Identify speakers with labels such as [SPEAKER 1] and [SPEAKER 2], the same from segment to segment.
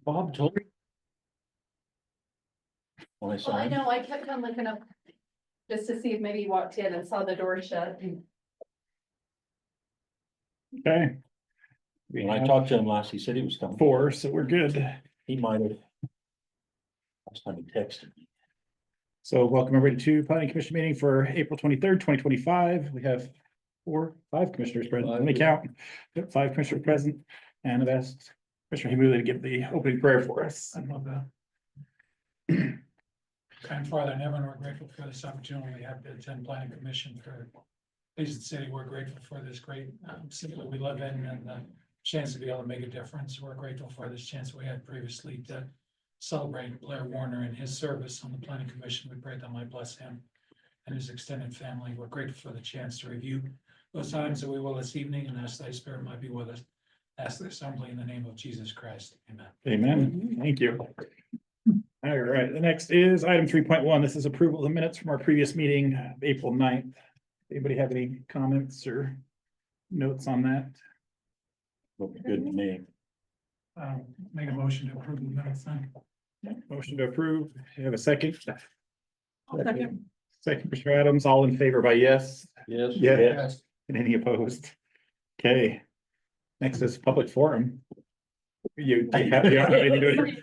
[SPEAKER 1] Bob told me. When I
[SPEAKER 2] Well,
[SPEAKER 1] saw
[SPEAKER 2] I
[SPEAKER 1] him,
[SPEAKER 2] know, I kept on looking up just to see if maybe he walked in and saw the door shut.
[SPEAKER 3] Okay. We
[SPEAKER 1] when I
[SPEAKER 3] have
[SPEAKER 1] talked to him last, he said he was coming.
[SPEAKER 3] 4, so we're good.
[SPEAKER 1] He might have. Last time he texted me.
[SPEAKER 3] So welcome everybody to planning commission meeting for April 23rd, 2025. We have 5 commissioners present. Let me count. Yep, 5 commissioners present. And I've asked Commissioner Hemuley to give the opening prayer for us.
[SPEAKER 4] I love that. Kind Father in heaven, we're grateful for this opportunity we have to attend planning commission for Payson City. We're grateful for this great city that we live in and the chance to be able to make a difference. We're grateful for this chance we had previously to celebrate Blair Warner and his service on the planning commission. We pray that might bless him and his extended family. We're grateful for the chance to review those items that we will this evening and ask thy spirit might be with us. Ask the assembly in the name of Jesus Christ. Amen.
[SPEAKER 3] Amen. Thank you. All right, the next is item 3.1. This is approval of the minutes from our previous meeting, April 9th. Anybody have any comments or notes on that?
[SPEAKER 1] Looked good to me.
[SPEAKER 4] Make a motion to approve the minutes then.
[SPEAKER 3] Motion to approve. You have a second?
[SPEAKER 4] Second.
[SPEAKER 3] Second, Mr. Adams, all in favor by yes?
[SPEAKER 1] Yes.
[SPEAKER 3] Yes. And any opposed? Okay. Next is public forum. You don't have anything to-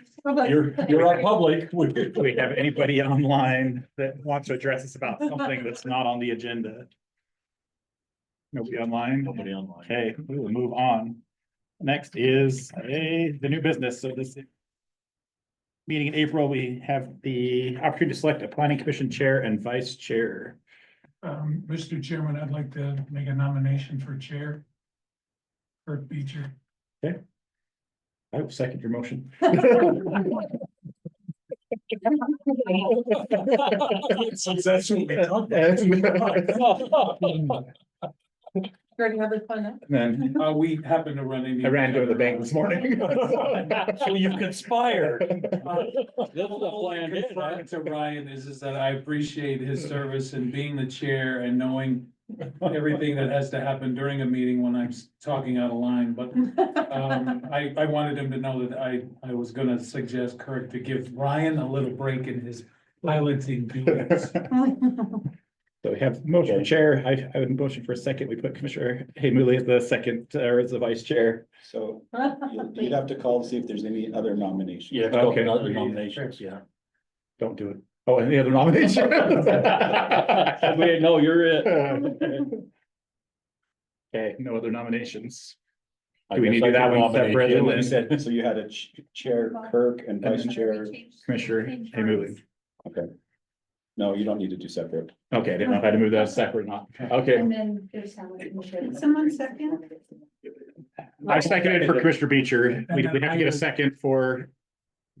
[SPEAKER 1] You're on public.
[SPEAKER 3] do we have anybody online that wants to address us about something that's not on the agenda? Nobody online?
[SPEAKER 1] Nobody online.
[SPEAKER 3] Okay, we will move on. Next is the new business. So this meeting in April, we have the opportunity to select a planning commission chair and vice chair.
[SPEAKER 4] Mr. Chairman, I'd like to make a nomination for chair. Kurt Beecher.
[SPEAKER 3] I will second your motion.
[SPEAKER 2] Any other fun?
[SPEAKER 3] Then
[SPEAKER 4] We happen to run into.
[SPEAKER 3] I ran to the bank this morning.
[SPEAKER 1] So you've conspired. That's the plan,
[SPEAKER 4] Confirming to Ryan is that I appreciate his service in being the chair and knowing everything that has to happen during a meeting when I'm talking out of line, but I wanted him to know that I was gonna suggest Kirk to give Ryan a little break in his piloting duties.
[SPEAKER 3] So we have motion for chair. I would motion for a second. We put Commissioner Hemuley as the second, or as the vice chair.
[SPEAKER 5] So you'd have to call to see if there's any other nominations.
[SPEAKER 1] Yeah,
[SPEAKER 3] Okay.
[SPEAKER 1] other nominations, yeah.
[SPEAKER 3] Don't do it. Oh, any other nominations?
[SPEAKER 1] Wait, no, you're it.
[SPEAKER 3] Okay, no other nominations.
[SPEAKER 1] I
[SPEAKER 3] Do we need
[SPEAKER 1] guess
[SPEAKER 3] to do
[SPEAKER 1] I
[SPEAKER 3] that
[SPEAKER 1] can
[SPEAKER 3] one
[SPEAKER 1] nominate
[SPEAKER 3] separate?
[SPEAKER 1] you.
[SPEAKER 5] Yeah, you said, so you had a chair Kirk and vice chair.
[SPEAKER 3] Commissioner Hemuley.
[SPEAKER 5] No, you don't need to do separate.
[SPEAKER 3] Okay, I didn't know if I had to move that separate or not. Okay,
[SPEAKER 2] And then there's someone.
[SPEAKER 6] Someone second?
[SPEAKER 3] I seconded for Commissioner Beecher. We have to get a second for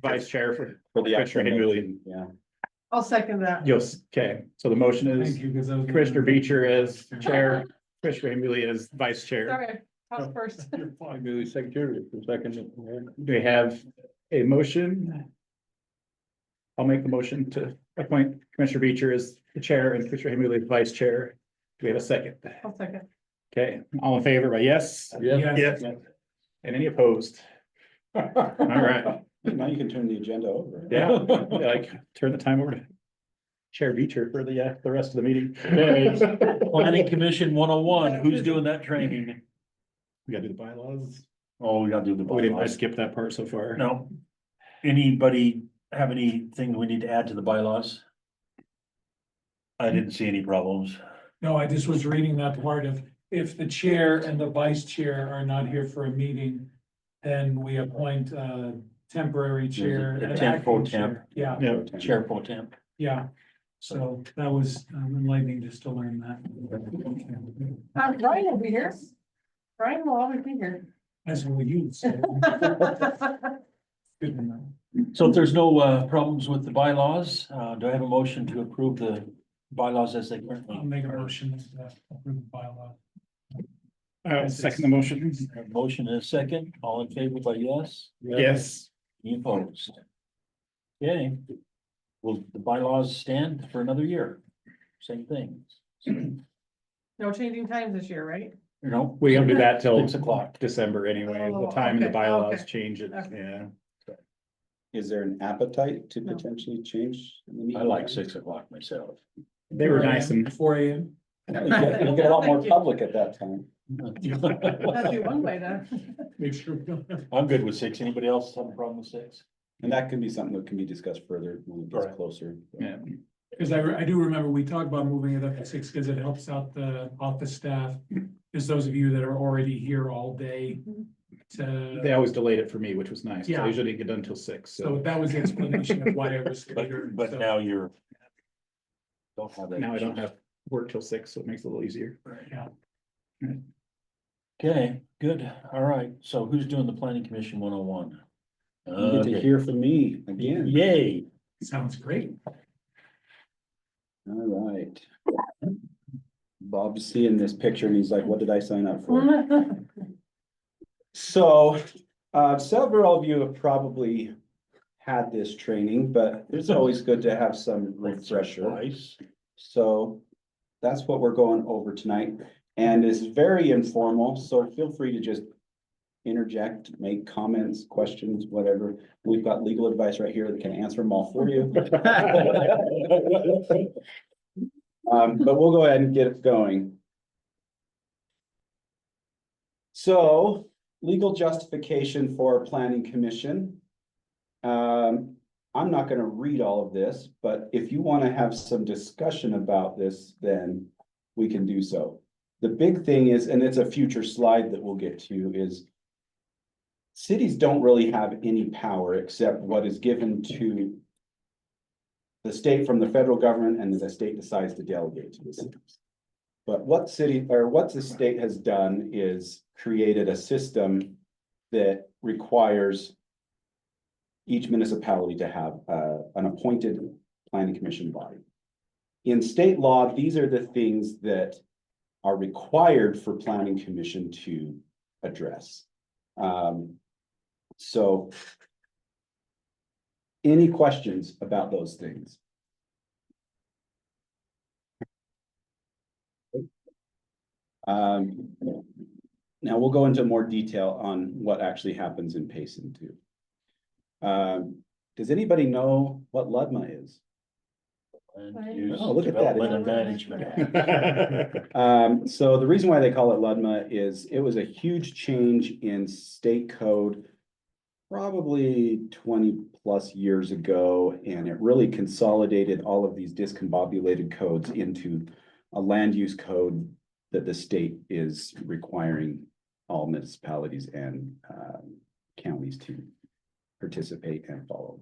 [SPEAKER 3] vice chair for
[SPEAKER 5] For the actual
[SPEAKER 3] Commissioner Hemuley.
[SPEAKER 5] motion, yeah.
[SPEAKER 6] I'll second that.
[SPEAKER 3] Yes, okay, so the motion is
[SPEAKER 4] Thank you, because I was.
[SPEAKER 3] Commissioner Beecher as chair, Commissioner Hemuley as vice chair.
[SPEAKER 6] Sorry, I was first.
[SPEAKER 1] Maybe secretary for second.
[SPEAKER 3] Do we have a motion? I'll make the motion to appoint Commissioner Beecher as the chair and Commissioner Hemuley as vice chair. Do we have a second?
[SPEAKER 6] I'll second.
[SPEAKER 3] Okay, all in favor by yes?
[SPEAKER 4] Yes.
[SPEAKER 3] And any opposed? All right,
[SPEAKER 5] Now you can turn the agenda over.
[SPEAKER 3] yeah, like turn the time over to Chair Beecher for the rest of the meeting.
[SPEAKER 1] Okay, Planning Commission 101, who's doing that training?
[SPEAKER 3] We gotta do the bylaws.
[SPEAKER 1] Oh, we gotta do the
[SPEAKER 3] We didn't, I
[SPEAKER 1] bylaws.
[SPEAKER 3] skipped that part so far.
[SPEAKER 1] No. Anybody have anything we need to add to the bylaws? I didn't see any problems.
[SPEAKER 4] No, I just was reading that part of, if the chair and the vice chair are not here for a meeting, then we appoint a temporary chair.
[SPEAKER 1] A
[SPEAKER 4] an
[SPEAKER 1] temp pro
[SPEAKER 4] acting chair. Yeah,
[SPEAKER 3] Yeah,
[SPEAKER 1] Chair pro temp.
[SPEAKER 4] yeah. So that was enlightening just to learn that.
[SPEAKER 6] Ryan will be here. Ryan will always be here.
[SPEAKER 4] As will you. So good to know.
[SPEAKER 1] So if there's no problems with the bylaws, do I have a motion to approve the bylaws as they currently?
[SPEAKER 4] I'll make a motion to approve the bylaw.
[SPEAKER 3] I'll second the motion.
[SPEAKER 1] Motion is second, all in favor by yes?
[SPEAKER 3] Yes.
[SPEAKER 1] Any opposed? Okay, will the bylaws stand for another year? Same thing.
[SPEAKER 6] No changing times this year, right?
[SPEAKER 1] You know,
[SPEAKER 3] We don't do that till
[SPEAKER 1] 6 o'clock.
[SPEAKER 3] December anyway, the
[SPEAKER 6] Oh,
[SPEAKER 3] time the
[SPEAKER 6] okay,
[SPEAKER 3] bylaws
[SPEAKER 6] okay.
[SPEAKER 3] change it,
[SPEAKER 6] Okay.
[SPEAKER 3] yeah.
[SPEAKER 5] Is there an appetite to
[SPEAKER 6] No.
[SPEAKER 5] potentially change? the meeting
[SPEAKER 1] I like
[SPEAKER 5] times?
[SPEAKER 1] 6 o'clock myself.
[SPEAKER 3] They were nice and
[SPEAKER 4] 4 AM.
[SPEAKER 5] You'll get a lot more public at that time.
[SPEAKER 6] That'd be one way to.
[SPEAKER 4] Make sure we don't have.
[SPEAKER 1] I'm good with 6. Anybody else have a problem with 6?
[SPEAKER 5] And that can be something that can be discussed further when it gets
[SPEAKER 1] Right.
[SPEAKER 5] closer.
[SPEAKER 3] yeah.
[SPEAKER 4] Because I do remember we talked about moving it up to 6 because it helps out the office staff. Because those of you that are already here all day
[SPEAKER 3] They
[SPEAKER 4] to,
[SPEAKER 3] always delayed it for me, which was nice. 'cause I
[SPEAKER 4] Yeah.
[SPEAKER 3] usually didn't get done until 6.
[SPEAKER 4] so
[SPEAKER 3] So
[SPEAKER 4] that was the explanation of why it was
[SPEAKER 1] But,
[SPEAKER 4] later.
[SPEAKER 1] but
[SPEAKER 4] So,
[SPEAKER 1] now you're. Don't have that.
[SPEAKER 3] now I don't
[SPEAKER 1] issue.
[SPEAKER 3] have work till 6, so it makes it a little easier.
[SPEAKER 4] yeah.
[SPEAKER 1] Okay, good. All right. So who's doing the planning commission 101?
[SPEAKER 5] You get to hear from me again.
[SPEAKER 1] Yay.
[SPEAKER 4] Sounds great.
[SPEAKER 5] All right. Bob's seeing this picture and he's like, what did I sign up for? So, several of you have probably had this training, but it's always good to have some refresher.
[SPEAKER 1] Twice.
[SPEAKER 5] So that's what we're going over tonight, and it's very informal, so feel free to just interject, make comments, questions, whatever. We've got legal advice right here that can answer them all for you. But we'll go ahead and get it going. So, legal justification for planning commission. I'm not gonna read all of this, but if you wanna have some discussion about this, then we can do so. The big thing is, and it's a future slide that we'll get to, is cities don't really have any power except what is given to the state from the federal government, and the state decides to delegate to the cities. But what the state has done is created a system that requires each municipality to have an appointed planning commission body. In state law, these are the things that are required for planning commission to address. So any questions about those things? Now we'll go into more detail on what actually happens in Payson too. Does anybody know what LUDMA is?
[SPEAKER 1] And use
[SPEAKER 5] Oh, look at that.
[SPEAKER 1] development and management.
[SPEAKER 5] So the reason why they call it LUDMA is it was a huge change in state code probably 20+ years ago, and it really consolidated all of these discombobulated codes into a land use code that the state is requiring all municipalities and counties to participate and follow.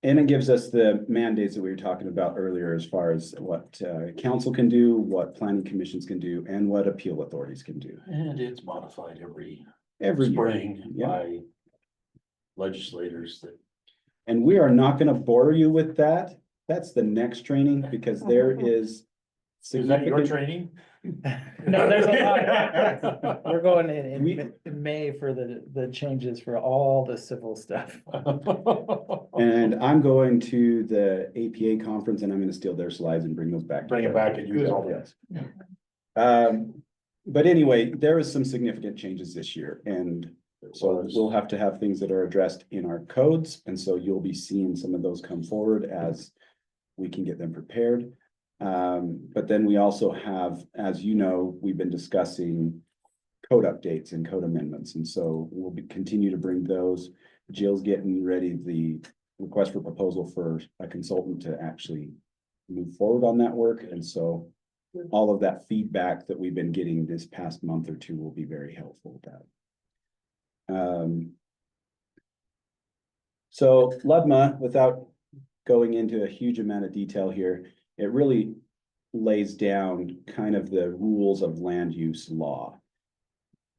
[SPEAKER 5] And it gives us the mandates that we were talking about earlier as far as what council can do, what planning commissions can do, and what appeal authorities can do.
[SPEAKER 1] And it's modified every
[SPEAKER 5] Every year.
[SPEAKER 1] spring
[SPEAKER 5] Yeah.
[SPEAKER 1] by legislators that.
[SPEAKER 5] And we are not gonna bore you with that. That's the next training, because there is
[SPEAKER 1] Is that your
[SPEAKER 5] significant.
[SPEAKER 1] training?
[SPEAKER 7] No, there's a lot. We're going
[SPEAKER 5] We-
[SPEAKER 7] in May for the changes for all the civil stuff.
[SPEAKER 5] And I'm going to the APA conference and I'm gonna steal their slides and bring those back.
[SPEAKER 1] Bring it back and use all
[SPEAKER 5] Yes.
[SPEAKER 1] that.
[SPEAKER 5] But anyway, there is some significant changes this year, and so we'll have to have things that are addressed in our codes, and so you'll be seeing some of those come forward as we can get them prepared. But then we also have, as you know, we've been discussing code updates and code amendments, and so we'll continue to bring those. Jill's getting ready the request for proposal for a consultant to actually move forward on that work, and so all of that feedback that we've been getting this past month or two will be very helpful with that. So LUDMA, without going into a huge amount of detail here, it really lays down kind of the rules of land use law.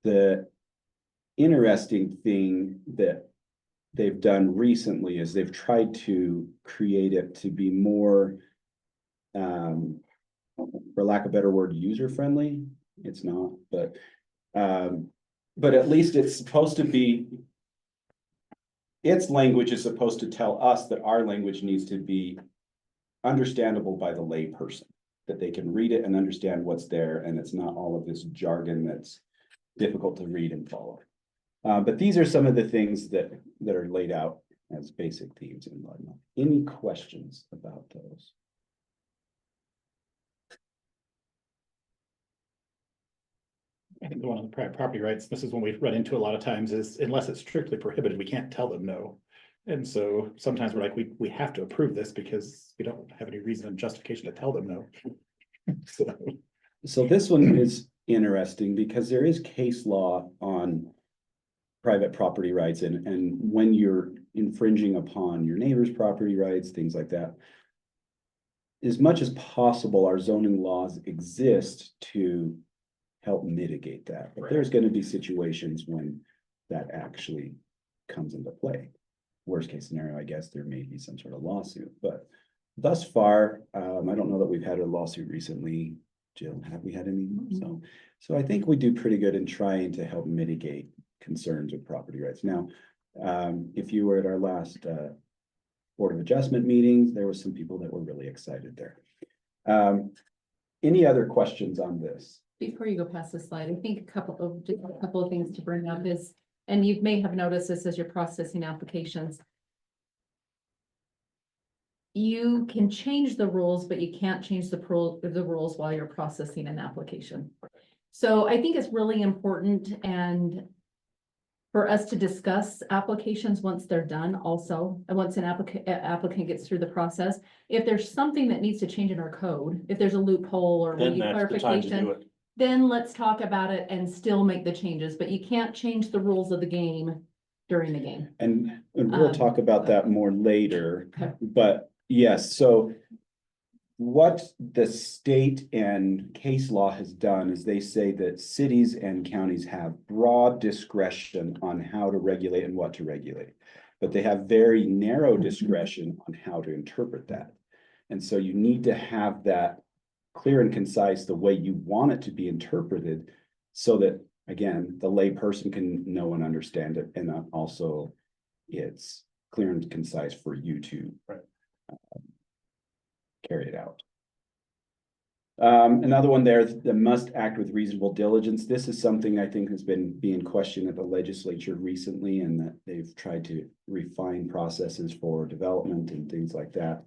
[SPEAKER 5] The interesting thing that they've done recently is they've tried to create it to be more, for lack of a better word, user-friendly. It's not, but at least it's supposed to be, its language is supposed to tell us that our language needs to be understandable by the lay person, that they can read it and understand what's there, and it's not all of this jargon that's difficult to read and follow. But these are some of the things that are laid out as basic themes in Ludlow. Any questions about those?
[SPEAKER 3] I think the one on the private property rights, this is one we run into a lot of times, is unless it's strictly prohibited, we can't tell them no. And so sometimes we're like, we have to approve this because we don't have any reason and justification to tell them no. So,
[SPEAKER 5] So this one is interesting because there is case law on private property rights and when you're infringing upon your neighbor's property rights, things like that. As much as possible, our zoning laws exist to help mitigate that. But there's going to be situations when that actually comes into play. Worst case scenario, I guess there may be some sort of lawsuit, but thus far, I don't know that we've had a lawsuit recently. Jill, have we had any? So I think we do pretty good in trying to help mitigate concerns with property rights. Now, if you were at our last Board of Adjustment meetings, there was some people that were really excited there. Any other questions on this?
[SPEAKER 2] Before you go past this slide, I think just a couple of things to bring up is, and you may have noticed this as you're processing applications. You can change the rules, but you can't change the rules while you're processing an application. So I think it's really important and for us to discuss applications once they're done also, and once an applicant gets through the process. If there's something that needs to change in our code, if there's a loophole or we
[SPEAKER 1] Then
[SPEAKER 2] need
[SPEAKER 1] that's the time to do
[SPEAKER 2] clarification,
[SPEAKER 1] it.
[SPEAKER 2] then let's talk about it and still make the changes, but you can't change the rules of the game during the game.
[SPEAKER 5] And we'll talk about that more later,
[SPEAKER 2] Okay.
[SPEAKER 5] but yes, so what the state and case law has done is they say that cities and counties have broad discretion on how to regulate and what to regulate. But they have very narrow discretion on how to interpret that. And so you need to have that clear and concise the way you want it to be interpreted so that, again, the lay person can know and understand it. And also it's clear and concise for you to carry it out. Another one there, that must act with reasonable diligence. This is something I think has been being questioned at the legislature recently, and that they've tried to refine processes for development and things like that.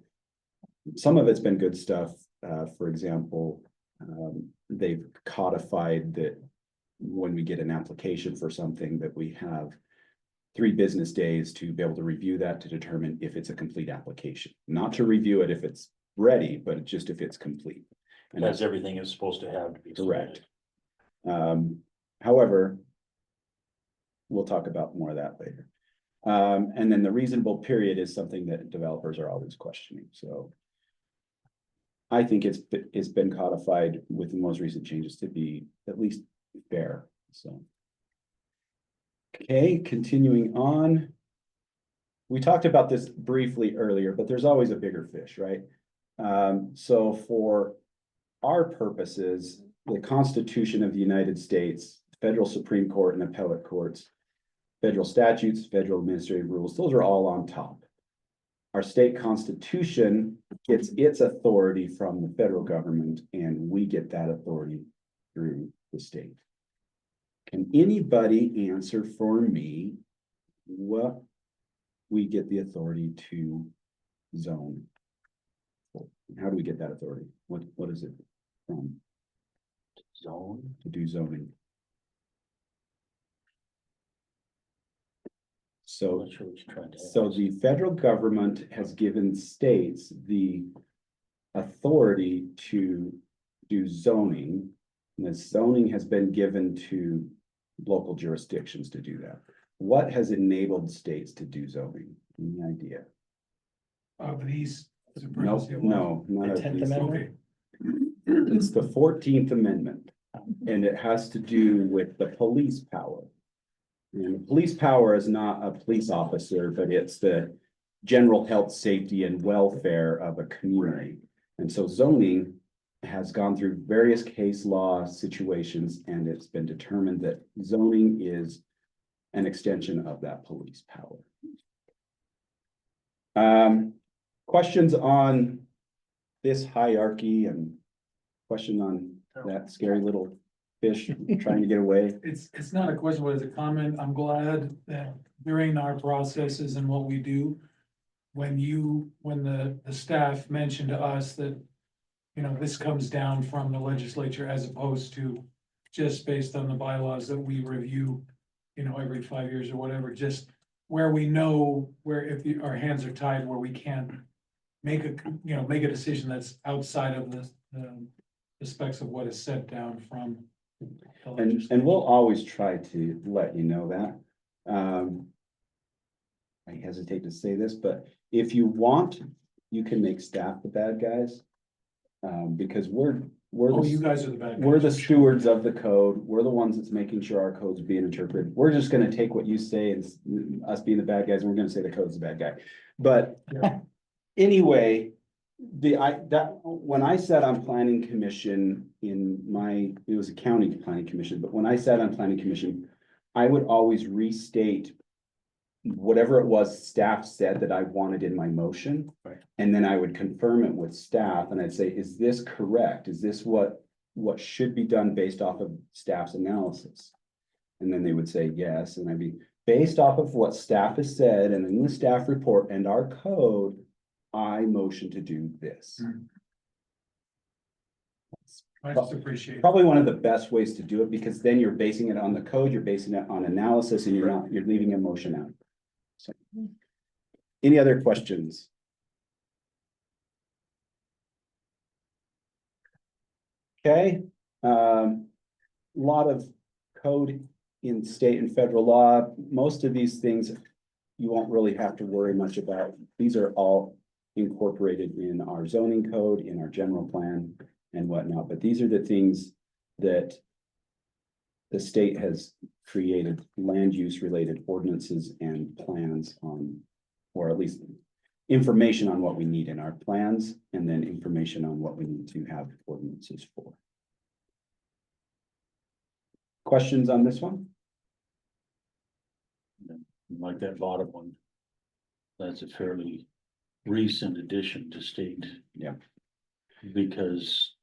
[SPEAKER 5] Some of it's been good stuff. For example, they've codified that when we get an application for something that we have 3 business days to be able to review that to determine if it's a complete application, not to review it if it's ready, but just if it's complete. And
[SPEAKER 1] As everything is supposed to have to be.
[SPEAKER 5] correct. However, we'll talk about more of that later. And then the reasonable period is something that developers are always questioning, so. I think it's been codified with the most recent changes to be at least fair, so. Okay, continuing on. We talked about this briefly earlier, but there's always a bigger fish, right? So for our purposes, the Constitution of the United States, federal Supreme Court and appellate courts, federal statutes, federal administrative rules, those are all on top. Our state constitution gets its authority from the federal government, and we get that authority through the state. Can anybody answer for me what we get the authority to zone? How do we get that authority? What is it from? Zone? To do zoning. So,
[SPEAKER 1] Not sure what you're trying to
[SPEAKER 5] so
[SPEAKER 1] ask.
[SPEAKER 5] the federal government has given states the authority to do zoning. And the zoning has been given to local jurisdictions to do that. What has enabled states to do zoning? Any idea?
[SPEAKER 4] Of these.
[SPEAKER 5] No, none
[SPEAKER 7] The
[SPEAKER 5] of
[SPEAKER 7] 10th
[SPEAKER 5] these.
[SPEAKER 7] Amendment?
[SPEAKER 5] It's the 14th Amendment, and it has to do with the police power. And the police power is not a police officer, but it's the general health, safety, and welfare of a community. And so zoning has gone through various case law situations, and it's been determined that zoning is an extension of that police power. Questions on this hierarchy and question on that scary little fish trying to get away?
[SPEAKER 4] It's not a question, but it's a comment. I'm glad that during our processes and what we do, when the staff mentioned to us that, you know, this comes down from the legislature as opposed to just based on the bylaws that we review, you know, every 5 years or whatever, just where we know where if our hands are tied, where we can make a decision that's outside of the specs of what is set down from the
[SPEAKER 5] And
[SPEAKER 4] legislature.
[SPEAKER 5] we'll always try to let you know that. I hesitate to say this, but if you want, you can make staff the bad guys. Because
[SPEAKER 4] Oh, you guys are the bad guys.
[SPEAKER 5] we're the stewards of the code. We're the ones that's making sure our code's being interpreted. We're just gonna take what you say and us being the bad guys, and we're gonna say the code's the bad guy. But anyway, when I sat on planning commission it was a county planning commission, but when I sat on planning commission, I would always restate whatever it was staff said that I wanted in my motion.
[SPEAKER 1] Right.
[SPEAKER 5] And then I would confirm it with staff and I'd say, is this correct? Is this what should be done based off of staff's analysis? And then they would say yes, and I'd be based off of what staff has said and in the staff report and our code, I motion to do this.
[SPEAKER 4] I just appreciate it.
[SPEAKER 5] Probably one of the best ways to do it, because then you're basing it on the code, you're basing it on analysis, and you're leaving emotion out. So, any other questions? Okay, lot of code in state and federal law. Most of these things you won't really have to worry much about. These are all incorporated in our zoning code, in our general plan and whatnot, but these are the things that the state has created land use related ordinances and plans on, or at least information on what we need in our plans, and then information on what we need to have ordinances for. Questions on this one?
[SPEAKER 1] Like that bottom one. That's a fairly recent addition to state.
[SPEAKER 5] Yeah.
[SPEAKER 1] Because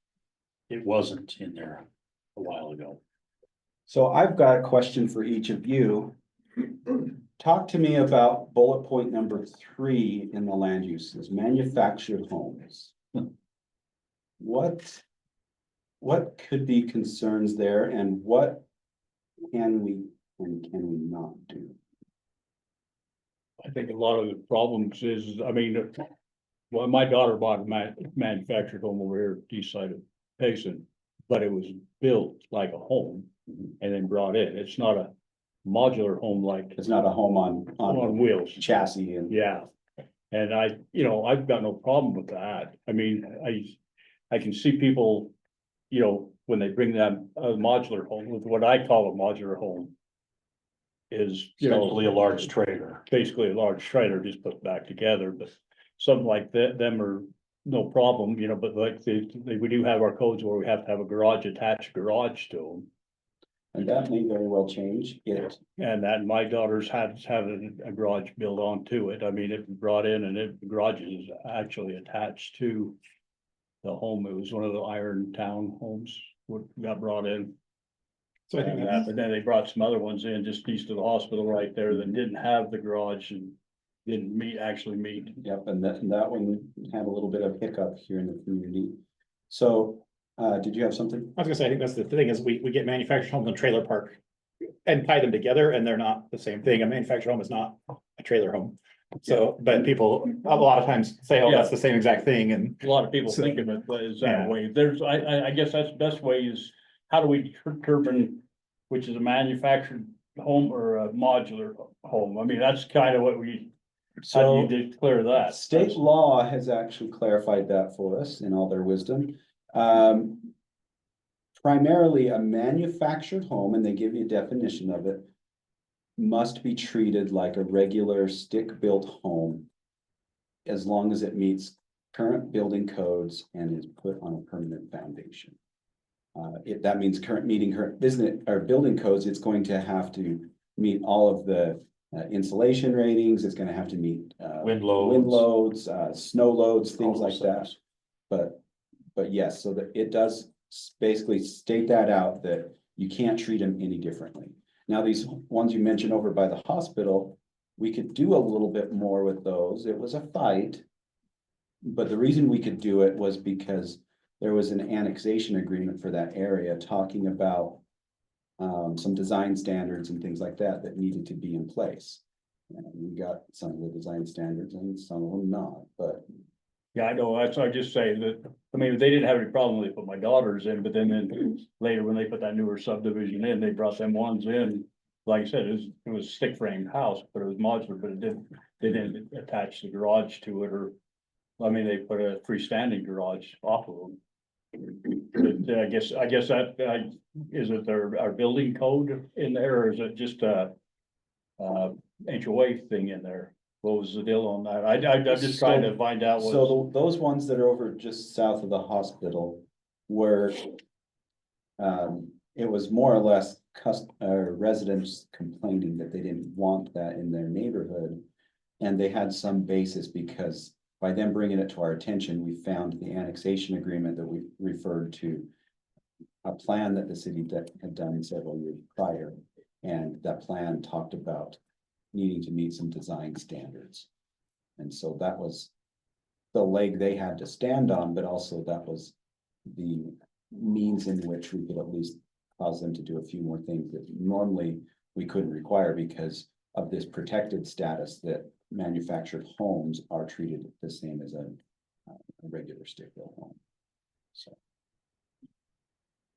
[SPEAKER 1] it wasn't in there a while ago.
[SPEAKER 5] So I've got a question for each of you. Talk to me about bullet point number 3 in the land uses, manufactured homes. What could be concerns there, and what can we and can we not do?
[SPEAKER 8] I think a lot of the problems is, I mean, well, my daughter bought a manufactured home over here east side of Payson, but it was built like a home and then brought in. It's not a modular home like
[SPEAKER 5] It's not a home on
[SPEAKER 8] wheels.
[SPEAKER 5] chassis and.
[SPEAKER 8] Yeah, and I've got no problem with that. I mean, I can see people, when they bring that modular home with what I call a modular home. Is,
[SPEAKER 1] Essentially a large trailer.
[SPEAKER 8] basically a large trailer just put back together, but something like that, them are no problem, but like we do have our codes where we have to have a garage, attached garage to them.
[SPEAKER 5] And that may very well change.
[SPEAKER 8] And that my daughter's had a garage built onto it. I mean, it was brought in and the garage is actually attached to the home. It was one of the Iron Town homes what got brought in.
[SPEAKER 3] So I think that's,
[SPEAKER 8] But then they brought some other ones in just east of the hospital right there that didn't have the garage and didn't actually meet.
[SPEAKER 5] Yep, and that one had a little bit of hiccup here in the community. So, did you have something?
[SPEAKER 3] I was gonna say, I think that's the thing is we get manufactured homes and trailer park and tie them together and they're not the same thing. A manufactured home is not a trailer home. So, but people a lot of times say, oh, that's the same exact thing, and
[SPEAKER 8] A lot of people
[SPEAKER 3] So-
[SPEAKER 8] think of it as
[SPEAKER 3] Yeah.
[SPEAKER 8] that way. I guess that's the best way is, how do we determine which is a manufactured home or a modular home? I mean, that's kind of what how do
[SPEAKER 5] So,
[SPEAKER 8] you declare that?
[SPEAKER 5] state law has actually clarified that for us in all their wisdom. Primarily a manufactured home, and they give you a definition of it, must be treated like a regular stick-built home as long as it meets current building codes and is put on a permanent foundation. If that means meeting current business or building codes, it's going to have to meet all of the insulation ratings, it's gonna have to meet
[SPEAKER 1] Wind
[SPEAKER 5] wind
[SPEAKER 1] loads.
[SPEAKER 5] loads, snow loads,
[SPEAKER 1] all
[SPEAKER 5] things
[SPEAKER 1] those
[SPEAKER 5] like that.
[SPEAKER 1] things.
[SPEAKER 5] But yes, so that it does basically state that out, that You can't treat them any differently. Now, these ones you mentioned over by the hospital, we could do a little bit more with those. It was a fight. But the reason we could do it was because there was an annexation agreement for that area talking about some design standards and things like that that needed to be in place. And we got some of the design standards and some of them not, but
[SPEAKER 8] Yeah, I know, that's, I just say that, I mean, they didn't have any problem when they put my daughters in, but then later when they put that newer subdivision in, they brought them ones in. Like I said, it was stick framed house, but it was modular, but they didn't attach the garage to it, or, I mean, they put a freestanding garage off of them. But I guess that, is it our building code in there, or is it just a HOA thing in there? What was the deal on that? I'm just trying to find out what.
[SPEAKER 5] so those ones that are over just south of the hospital were. It was more or less residents complaining that they didn't want that in their neighborhood. And they had some basis because by them bringing it to our attention, we found the annexation agreement that we referred to. A plan that the city had done several years prior, and that plan talked about needing to meet some design standards. And so that was the leg they had to stand on, but also that was the means in which we could at least cause them to do a few more things that normally we couldn't require because of this protected status that manufactured homes are treated the same as a regular stick-built home. So.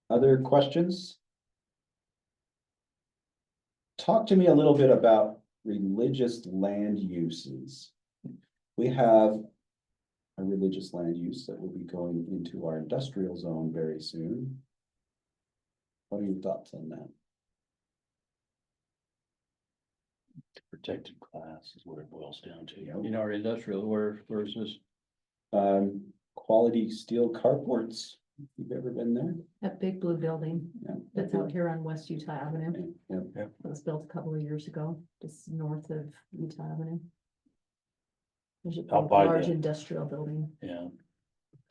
[SPEAKER 5] Other questions? Talk to me a little bit about religious land uses. We have a religious land use that will be going into our industrial zone very soon. What are your thoughts on that?
[SPEAKER 1] Protected class is what it boils down to.
[SPEAKER 8] In our industrial, where is this?
[SPEAKER 5] Quality steel carports. You've ever been there?
[SPEAKER 2] That big blue building
[SPEAKER 5] Yeah.
[SPEAKER 2] that's out here on West Utah Avenue.
[SPEAKER 5] Yeah.
[SPEAKER 2] It was built a couple of years ago, just north of Utah Avenue. There's a
[SPEAKER 1] Out by
[SPEAKER 2] large
[SPEAKER 1] the-
[SPEAKER 2] industrial building.
[SPEAKER 1] Yeah.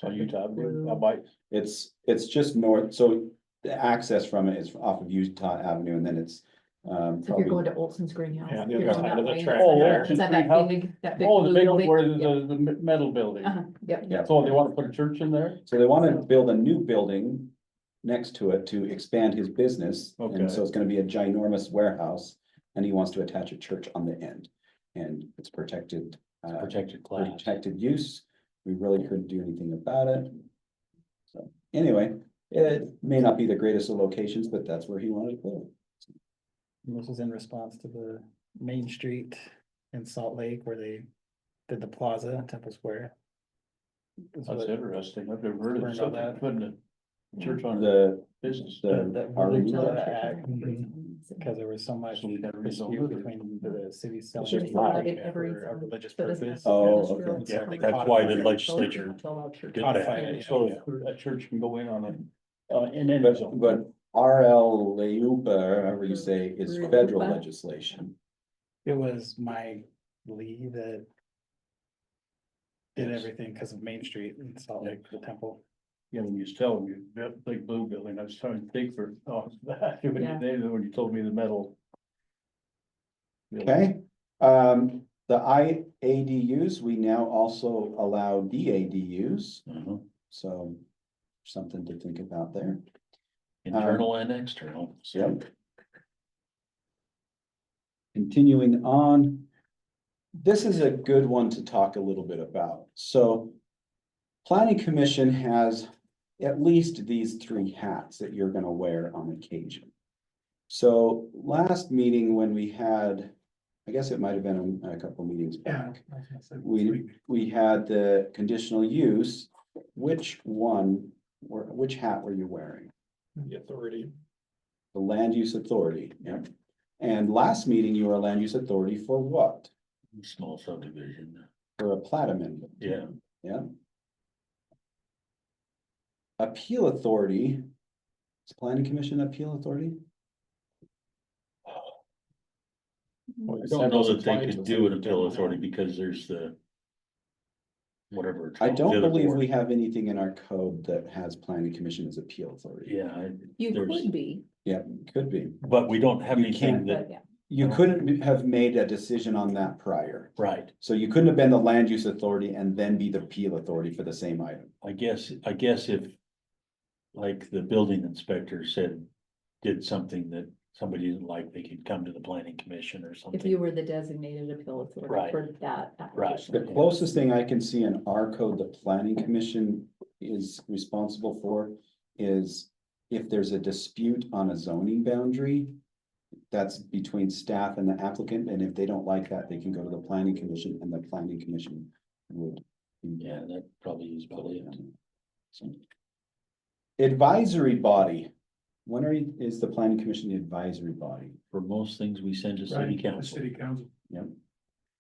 [SPEAKER 8] So Utah,
[SPEAKER 2] Blue.
[SPEAKER 8] I might,
[SPEAKER 5] It's just north, so the access from it is off of Utah Avenue and then it's
[SPEAKER 2] So if you're
[SPEAKER 5] probably.
[SPEAKER 2] going to Olson's greenhouse.
[SPEAKER 3] Yeah,
[SPEAKER 2] you're
[SPEAKER 3] the other
[SPEAKER 2] going
[SPEAKER 3] side
[SPEAKER 2] that
[SPEAKER 3] of the
[SPEAKER 2] way,
[SPEAKER 3] track
[SPEAKER 2] it's
[SPEAKER 8] Oh,
[SPEAKER 3] there.
[SPEAKER 2] Is that
[SPEAKER 8] Greenhouse?
[SPEAKER 2] that
[SPEAKER 8] oh, the
[SPEAKER 2] blue
[SPEAKER 8] big one
[SPEAKER 2] building?
[SPEAKER 8] where
[SPEAKER 2] Yep.
[SPEAKER 8] the metal building.
[SPEAKER 2] Yep.
[SPEAKER 5] Yeah.
[SPEAKER 8] So they want to put a church in there?
[SPEAKER 5] So they want to build a new building next to it to expand his business.
[SPEAKER 8] Okay.
[SPEAKER 5] And so it's gonna be a ginormous warehouse and he wants to attach a church on the end. And it's protected,
[SPEAKER 1] Protected class.
[SPEAKER 5] protected use. We really couldn't do anything about it. So anyway, it may not be the greatest of locations, but that's where he wanted to put it.
[SPEAKER 7] And this was in response to the Main Street in Salt Lake where they did the plaza, Temple Square. That's
[SPEAKER 8] That's
[SPEAKER 7] what-
[SPEAKER 8] interesting. I've never heard of
[SPEAKER 7] Learned all that.
[SPEAKER 8] putting a church on
[SPEAKER 5] The,
[SPEAKER 8] business.
[SPEAKER 7] That
[SPEAKER 5] our
[SPEAKER 7] village
[SPEAKER 5] religion-
[SPEAKER 7] act, because there was so much
[SPEAKER 8] So we gotta rezone
[SPEAKER 7] dispute
[SPEAKER 8] it.
[SPEAKER 7] between the city selling.
[SPEAKER 2] Should
[SPEAKER 7] it
[SPEAKER 2] allow it
[SPEAKER 7] for
[SPEAKER 2] every
[SPEAKER 7] a
[SPEAKER 2] zone,
[SPEAKER 7] religious
[SPEAKER 2] but it's
[SPEAKER 7] purpose.
[SPEAKER 5] Oh,
[SPEAKER 2] industrial,
[SPEAKER 5] okay.
[SPEAKER 2] it's
[SPEAKER 7] Yeah,
[SPEAKER 2] for
[SPEAKER 1] That's why the
[SPEAKER 2] commercial,
[SPEAKER 1] legislature
[SPEAKER 2] to allow church.
[SPEAKER 1] did
[SPEAKER 7] Codify
[SPEAKER 1] that.
[SPEAKER 7] it,
[SPEAKER 8] So
[SPEAKER 7] yeah.
[SPEAKER 8] a church can go in on it, and then.
[SPEAKER 5] but RL Leupa, however you say, is federal
[SPEAKER 2] Leupa.
[SPEAKER 5] legislation.
[SPEAKER 7] It was my Lee that did
[SPEAKER 5] Yes.
[SPEAKER 7] everything because of Main Street in Salt Lake, the temple.
[SPEAKER 8] Yeah, when you was telling me, that big blue building, I was trying to think for, that, when
[SPEAKER 2] Yeah.
[SPEAKER 8] when you told me the metal.
[SPEAKER 5] Okay, the IADUs, we now also allow DADUs,
[SPEAKER 1] Mhm.
[SPEAKER 5] so something to think about there.
[SPEAKER 1] Internal and external.
[SPEAKER 5] Yep. Continuing on. This is a good one to talk a little bit about. So Planning Commission has at least these three hats that you're gonna wear on occasion. So last meeting when we had, I guess it might have been a couple meetings back. We had the conditional use. Which which hat were you wearing?
[SPEAKER 3] The authority.
[SPEAKER 5] The land use authority, yeah. And last meeting, you were a land use authority for what?
[SPEAKER 1] Small subdivision.
[SPEAKER 5] For a plat amendment.
[SPEAKER 1] Yeah.
[SPEAKER 5] Yeah. Appeal authority. Is planning commission appeal authority?
[SPEAKER 1] I don't know that they could do an appeal authority because there's the whatever. it's
[SPEAKER 5] I
[SPEAKER 1] called,
[SPEAKER 5] don't
[SPEAKER 1] the other
[SPEAKER 5] believe
[SPEAKER 1] board.
[SPEAKER 5] we have anything in our code that has planning commission as appeal authority.
[SPEAKER 1] Yeah,
[SPEAKER 2] You
[SPEAKER 1] There's-
[SPEAKER 2] could be,
[SPEAKER 5] Yeah, could be.
[SPEAKER 1] but we don't have
[SPEAKER 5] You
[SPEAKER 1] anything
[SPEAKER 5] can't-
[SPEAKER 1] that,
[SPEAKER 2] but yeah.
[SPEAKER 5] You
[SPEAKER 1] No.
[SPEAKER 5] couldn't have made a decision on that prior.
[SPEAKER 1] right,
[SPEAKER 5] So you couldn't have been the land use authority and then be the appeal authority for the same item.
[SPEAKER 1] I guess if. Like the building inspector said, did something that somebody didn't like, they could come to the planning commission or
[SPEAKER 2] If you
[SPEAKER 1] something.
[SPEAKER 2] were the designated appeal authority
[SPEAKER 1] Right.
[SPEAKER 2] for that
[SPEAKER 1] Right.
[SPEAKER 2] application.
[SPEAKER 5] The closest thing I can see in our code, the planning commission is responsible for is if there's a dispute on a zoning boundary. That's between staff and the applicant, and if they don't like that, they can go to the planning commission and the planning commission would.
[SPEAKER 1] Yeah, that probably is probably it.
[SPEAKER 5] So. Advisory body. When is the planning commission the advisory body?
[SPEAKER 1] For most things, we send to city
[SPEAKER 4] Right, the
[SPEAKER 1] council.
[SPEAKER 4] city council.
[SPEAKER 5] Yep.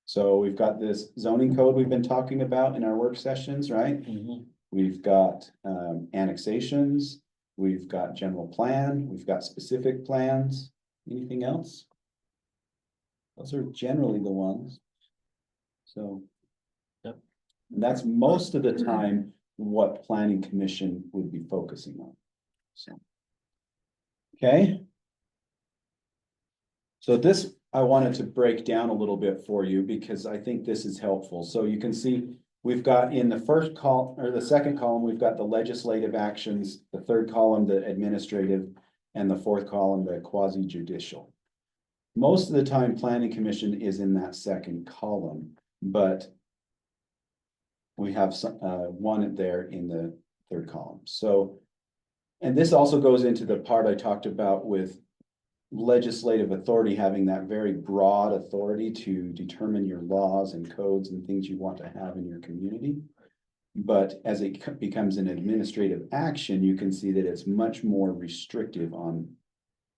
[SPEAKER 5] So we've got this zoning code we've been talking about in our work sessions, right?
[SPEAKER 1] Mhm.
[SPEAKER 5] We've got annexations, we've got general plan, we've got specific plans. Anything else? Those are generally the ones. So.
[SPEAKER 1] Yep.
[SPEAKER 5] And that's most of the time what planning commission would be focusing on. So. Okay. So this, I wanted to break down a little bit for you because I think this is helpful. So you can see we've got in the first column or the second column, we've got the legislative actions, the third column, the administrative, and the fourth column, the quasi judicial. Most of the time, planning commission is in that second column, but we have some, one there in the third column. So, and this also goes into the part I talked about with legislative authority having that very broad authority to determine your laws and codes and things you want to have in your community. But as it becomes an administrative action, you can see that it's much more restrictive on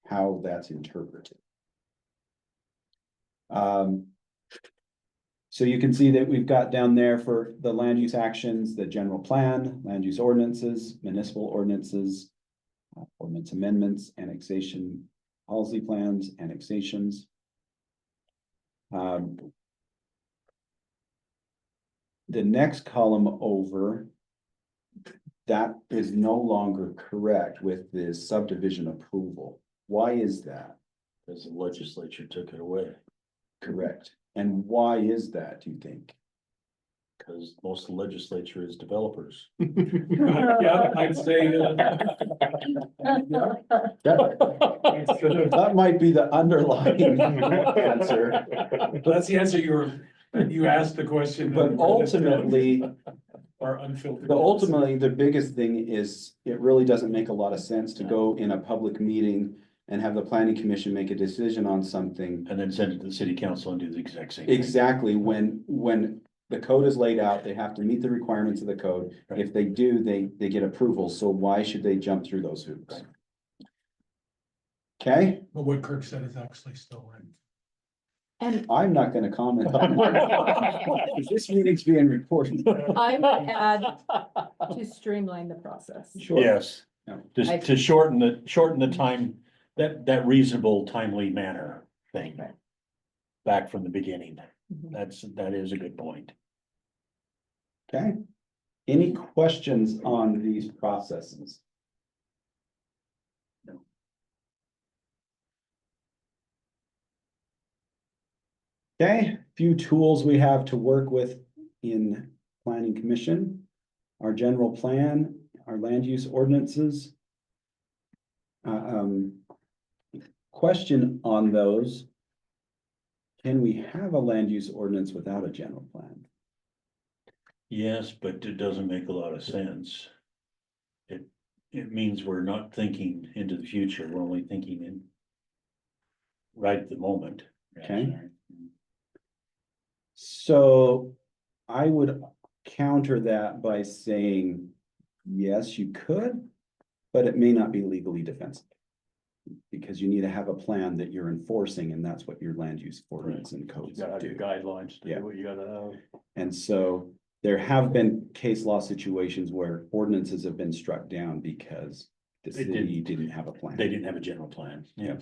[SPEAKER 5] how that's interpreted. So you can see that we've got down there for the land use actions, the general plan, land use ordinances, municipal ordinances, ordinance amendments, annexation, policy plans, annexations. The next column over, that is no longer correct with the subdivision approval. Why is that?
[SPEAKER 1] Because the legislature took it away,
[SPEAKER 5] Correct. And why is that, do you think?
[SPEAKER 1] because most of the legislature is developers.
[SPEAKER 4] Yeah, I'd say,
[SPEAKER 5] That might be the underlying answer,
[SPEAKER 4] that's the answer you asked the question.
[SPEAKER 5] but ultimately,
[SPEAKER 4] Or unfiltered.
[SPEAKER 5] the biggest thing is, it really doesn't make a lot of sense to go in a public meeting and have the planning commission make a decision on something.
[SPEAKER 1] And then send it to the city council and do the exact same thing.
[SPEAKER 5] Exactly, when the code is laid out, they have to meet the requirements of the code.
[SPEAKER 1] Right.
[SPEAKER 5] If they do, they get approval, so why should they jump through those hoops?
[SPEAKER 1] Right.
[SPEAKER 5] Okay,
[SPEAKER 4] But what Kirk said is actually still right.
[SPEAKER 2] And
[SPEAKER 5] I'm not gonna comment on that. This meeting's being recorded.
[SPEAKER 2] I would add to streamline the process.
[SPEAKER 5] Sure.
[SPEAKER 1] Yes,
[SPEAKER 5] Yeah.
[SPEAKER 1] just to shorten the time, that reasonable timely manner thing.
[SPEAKER 2] Right.
[SPEAKER 1] Back from the beginning,
[SPEAKER 2] Mhm.
[SPEAKER 1] that is a good point.
[SPEAKER 5] Okay, any questions on these processes?
[SPEAKER 1] No.
[SPEAKER 5] Okay, few tools we have to work with in planning commission. Our general plan, our land use ordinances. Question on those. Can we have a land use ordinance without a general plan?
[SPEAKER 1] Yes, but it doesn't make a lot of sense. It means we're not thinking into the future, we're only thinking in. Right at the moment.
[SPEAKER 5] Okay. So I would counter that by saying, yes, you could, but it may not be legally defensible. Because you need to have a plan that you're enforcing, and that's what your land use ordinance and
[SPEAKER 8] You
[SPEAKER 5] codes
[SPEAKER 8] gotta have your
[SPEAKER 5] do.
[SPEAKER 8] guidelines to
[SPEAKER 5] Yeah.
[SPEAKER 8] do what you gotta have.
[SPEAKER 5] And so there have been case law situations where ordinances have been struck down because the
[SPEAKER 1] They
[SPEAKER 5] city didn't have a plan.
[SPEAKER 1] They didn't have a general plan, yeah.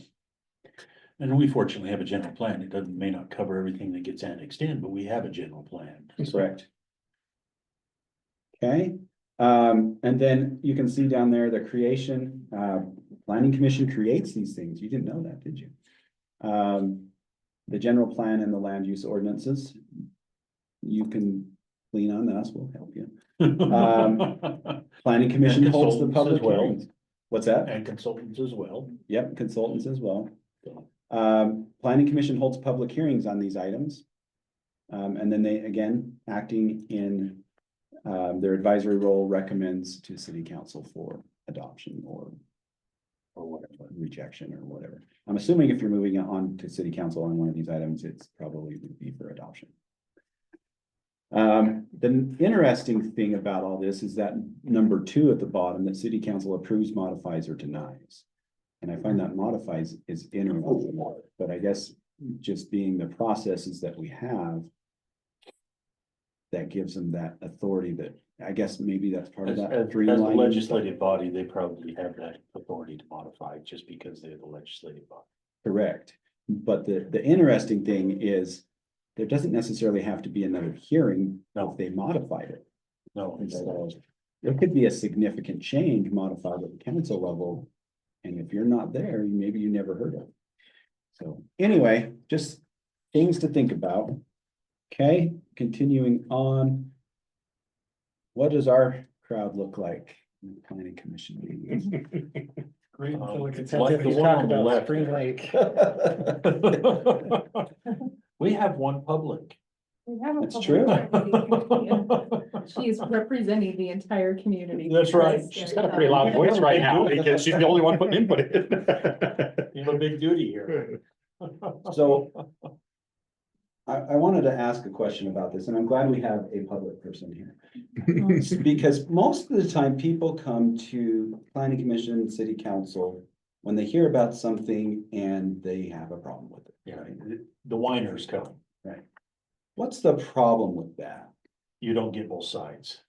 [SPEAKER 1] And we fortunately have a general plan, may not cover everything that gets annexed in, but we have a general plan.
[SPEAKER 5] Correct. Okay, and then you can see down there the creation, planning commission creates these things. You didn't know that, did you? The general plan and the land use ordinances. You can lean on us, we'll help you. Planning commission
[SPEAKER 1] And
[SPEAKER 5] holds the
[SPEAKER 1] consultants
[SPEAKER 5] public
[SPEAKER 1] as well.
[SPEAKER 5] hearings. What's that?
[SPEAKER 1] And consultants as well.
[SPEAKER 5] Yep, consultants as well. Planning commission holds public hearings on these items. And then they, again, acting in their advisory role, recommends to city council for adoption or whatever, rejection or whatever. I'm assuming if you're moving it on to city council on one of these items, it's probably would be for adoption. The interesting thing about all this is that number 2 at the bottom, that city council approves, modifies, or denies. And I find that modifies is interesting, but I guess just being the processes that we have, that gives them that authority that, I guess maybe that's part of
[SPEAKER 1] As
[SPEAKER 5] that.
[SPEAKER 1] the legislative body, they probably have that authority to modify just because they're the legislative body.
[SPEAKER 5] Correct. But the interesting thing is, there doesn't necessarily have to be another hearing if they modified it.
[SPEAKER 1] No,
[SPEAKER 5] And so there could be a significant change modified at the council level. And if you're not there, maybe you never heard of. So anyway, just things to think about. Okay, continuing on. What does our crowd look like in the planning commission meetings?
[SPEAKER 4] Great until it gets.
[SPEAKER 1] Like
[SPEAKER 7] If
[SPEAKER 1] the
[SPEAKER 7] you
[SPEAKER 1] one
[SPEAKER 7] talk
[SPEAKER 1] on the
[SPEAKER 7] about
[SPEAKER 1] left
[SPEAKER 7] Spring
[SPEAKER 1] there.
[SPEAKER 7] Lake.
[SPEAKER 1] We have one public.
[SPEAKER 6] We have a
[SPEAKER 5] That's
[SPEAKER 6] public
[SPEAKER 5] true.
[SPEAKER 6] hearing.
[SPEAKER 2] She's representing the entire community.
[SPEAKER 1] That's right.
[SPEAKER 3] She's got a pretty loud voice right now because she's the only one putting input in.
[SPEAKER 1] You have a big duty here.
[SPEAKER 5] So I wanted to ask a question about this, and I'm glad we have a public person here. Because most of the time, people come to planning commission, city council, when they hear about something and they have a problem with it.
[SPEAKER 1] Yeah, the whiners come.
[SPEAKER 5] What's the problem with that?
[SPEAKER 1] You don't get both sides,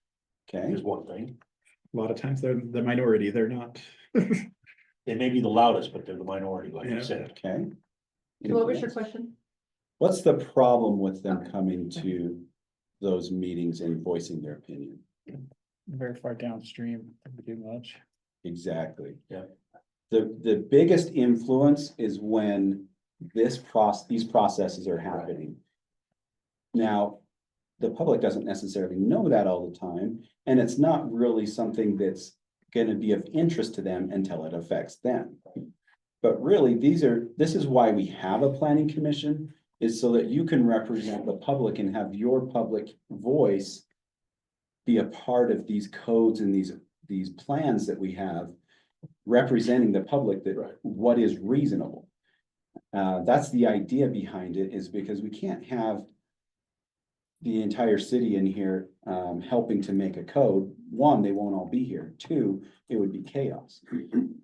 [SPEAKER 5] Okay,
[SPEAKER 1] is one thing.
[SPEAKER 3] A lot of times they're the minority, they're not.
[SPEAKER 1] They may be the loudest, but they're the minority, like
[SPEAKER 3] Yeah.
[SPEAKER 1] you said.
[SPEAKER 5] okay.
[SPEAKER 2] So what was your question?
[SPEAKER 5] What's the problem with them coming to those meetings and voicing their opinion?
[SPEAKER 7] Very far downstream, don't do much.
[SPEAKER 5] Exactly.
[SPEAKER 1] Yeah.
[SPEAKER 5] The biggest influence is when these processes are happening. Now, the public doesn't necessarily know that all the time, and it's not really something that's gonna be of interest to them until it affects them. But really, this is why we have a planning commission, is so that you can represent the public and have your public voice be a part of these codes and these plans that we have, representing the public that
[SPEAKER 1] Right.
[SPEAKER 5] what is reasonable. That's the idea behind it, is because we can't have the entire city in here helping to make a code. One, they won't all be here. Two, it would be chaos.